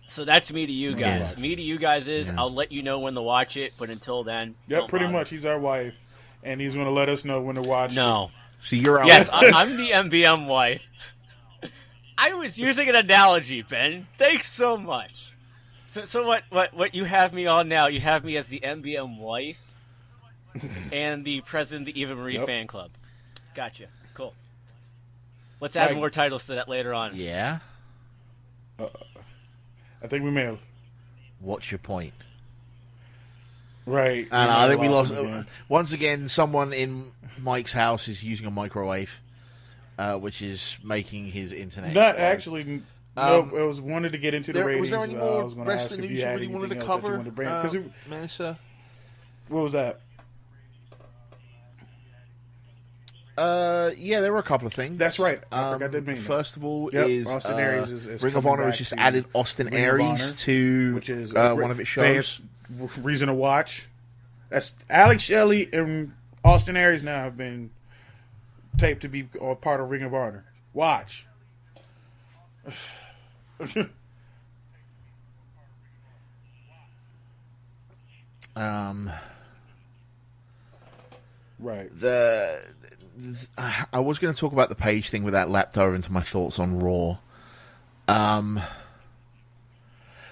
So that's me to you guys. Yeah. Me to you guys is I'll let you know when to watch it, but until then, Yeah, don't pretty bother. much. He's our wife, and he's going to let us know when to watch. No. So you're out. Yes, I'm the MBM wife. I was using an analogy, Ben. Thanks so much. So what you have me on now? You have me as the MBM wife and the president of the Eva Marie fan club. Gotcha. Cool. Let's add more titles to that later on. Yeah. I think we may have. What's your point? Right. And I think we lost. him again. Once again, someone in Mike's house is using a microwave, which is making his internet. Not explode. actually. No, I was wanted to get into the ratings. Was there any I more was going to ask wrestling if news you you had really wanted to anything else that you cover? wanted to bring up. 'Cause Mansa? what was that? Yeah, there were a couple of things. That's right. I forgot to mention that. First of all, Yep, is Austin Aries is Ring of coming Honor has back just to added Austin Ring of Aries Honor, to which is one of its shows. Reason to watch. That's Alex Shelley and Austin Aries now have been taped to be part of Ring of Honor. Watch. Right. I was going to talk about the Page thing, but that lapped over into my thoughts on Raw.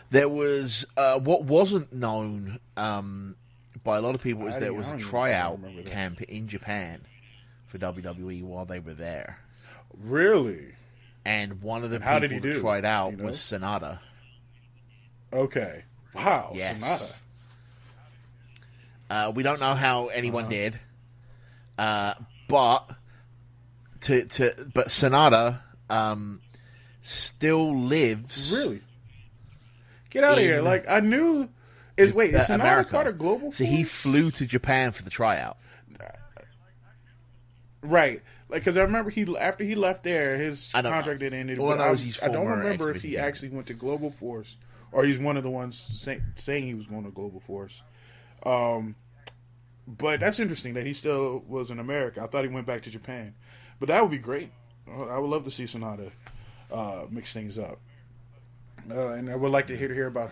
There was what wasn't known by a lot of people was there was a tryout camp in Japan for WWE while they were there, Really? and one of the how did people he that do? tried out You know? was Sonata. Okay. Wow. Yes. Sonata. We don't know how anyone did, but Sonata still lives. Really? Get out of here! Like I knew. Is Sonata America. part of Global So he Force? flew to Japan for the tryout. Right. Like, because I remember after he left there, his I don't contract know. had ended. All I but know is he's I don't former remember if X-Division he champion. actually went to Global Force or he's one of the ones saying he was going to Global Force. But that's interesting that he still was in America. I thought he went back to Japan. But that would be great. I would love to see Sonata mix things up. And I would like to hear about.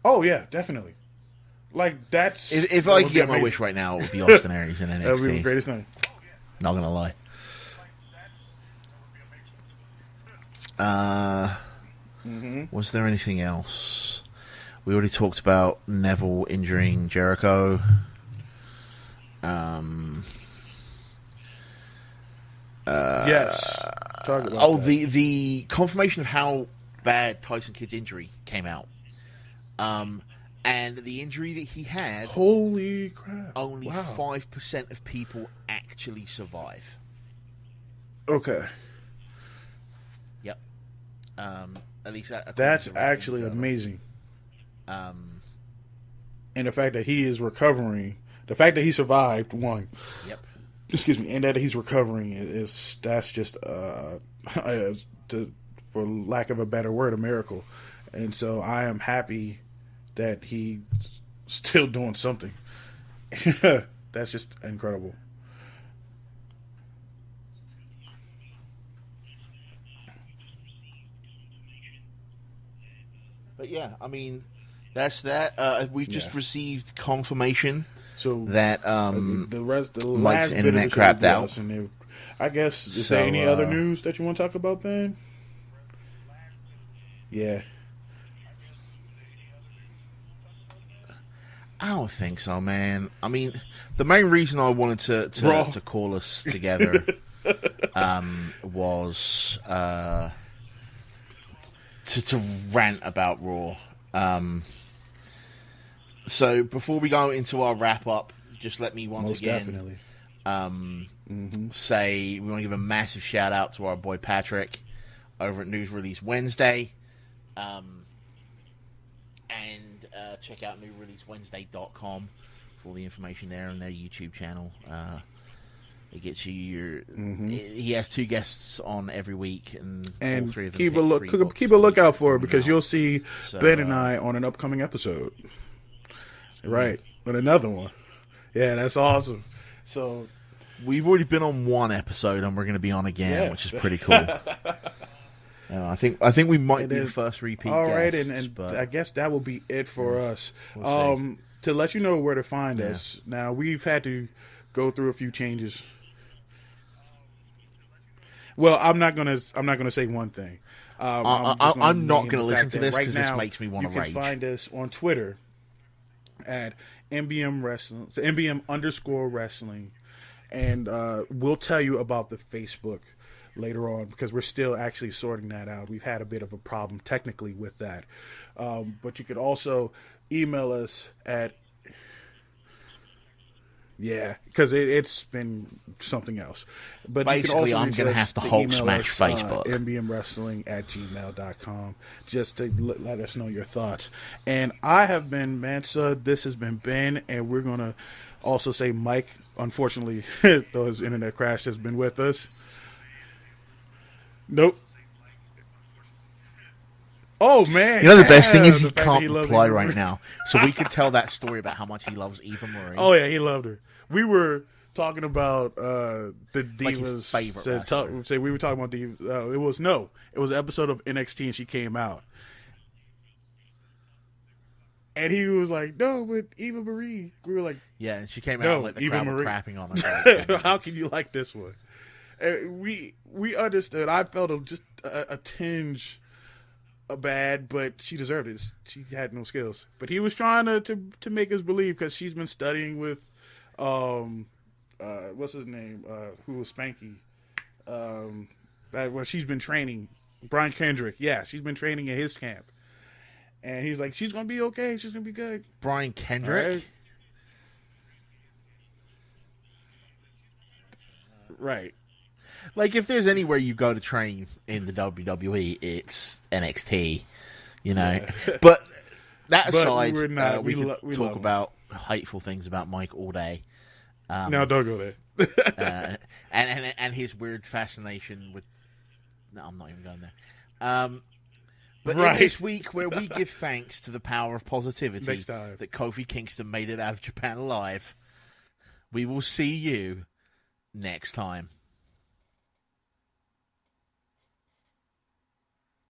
Oh yeah, definitely. Like that's If that I would could be get my amazing. wish right now, it would be Austin Aries in That would be the NXT. greatest thing. Not gonna lie. Was there anything else? We already talked about Neville injuring Jericho. Yes. Talk about that. The confirmation of how bad Tyson Kidd's injury came out. And the injury that he had, Holy crap! only Wow. 5% of people actually survive. Okay, Yep. At least according that's to the Wrestling actually Observer. amazing. And the fact that he is recovering, the fact that he survived, one, Yep. excuse me, and that he's recovering that's just for lack of a better word, a miracle. And so I am happy that he's still doing something. That's just incredible. But yeah, I mean, that's that. We've just received confirmation So that the Mike's last bit of internet the show crapped is out. us, and I guess is So, there any other news that you want to talk about, Ben? Yeah. I don't think so, man. I mean, the main reason I wanted Raw. to call us together was to rant about Raw. So before we go into our wrap up, just let me once Most again definitely. say we want to give a massive shout out to our boy Patrick over at News Release Wednesday. And check out newreleasewednesday.com for all the information there on their YouTube channel. It gets you your. He has 2 guests on every week, and all 3 of them keep pick a lookout for it, because out. you'll see Ben and I on an upcoming episode. Right, with another one. Yeah, that's awesome. So we've already been on 1 episode, and we're going to be on again, which is pretty cool. I think we might be the first repeat. All right, guests, and I guess that will be it for us. We'll to let you know where to find us. Now, we've had to go through a few changes. Well, I'm not gonna say one thing. I'm not gonna listen to this because this makes me want to rage. You can find us on Twitter at MBM Wrestling, so MBM_Wrestling, and we'll tell you about the Facebook later on, because we're still actually sorting that out. We've had a bit of a problem technically with that, but you could also email us at because it's been something else. But basically, I'm going to have to Hulk smash Facebook. mbmwrestling@gmail.com, just to let us know your thoughts. And I have been Mansa. This has been Ben, and we're going to also say Mike. Unfortunately, though his internet crash, has been with us. Nope. Oh, man. You know, the best thing is he can't reply right now. So we could tell that story about how much he loves Eva Marie. Oh, yeah, he loved her. We were talking about the Divas. Like his favorite wrestler. We were talking about Divas. It was an episode of NXT, and she came out. And he was like, no, but Eva Marie. We were like, yeah, and she came out and like the crowd were crapping on her. How can you like this one? And we understood. I felt just a tinge bad, but she deserved it. She had no skills. But he was trying to make us believe, because she's been studying with, what's his name? Who was Spanky? She's been training. Brian Kendrick. Yeah, she's been training at his camp. And he's like, she's going to be okay. She's going to be good. Brian Kendrick? Right. Like, if there's anywhere you go to train in the WWE, it's NXT, you know. Yeah. But that aside, we could talk about hateful things about Mike all day. No, don't go there. And his weird fascination with... No, I'm not even going there. But in this week, where we give thanks to the power of positivity that Kofi Kingston made it out of Japan alive, we will see you next time.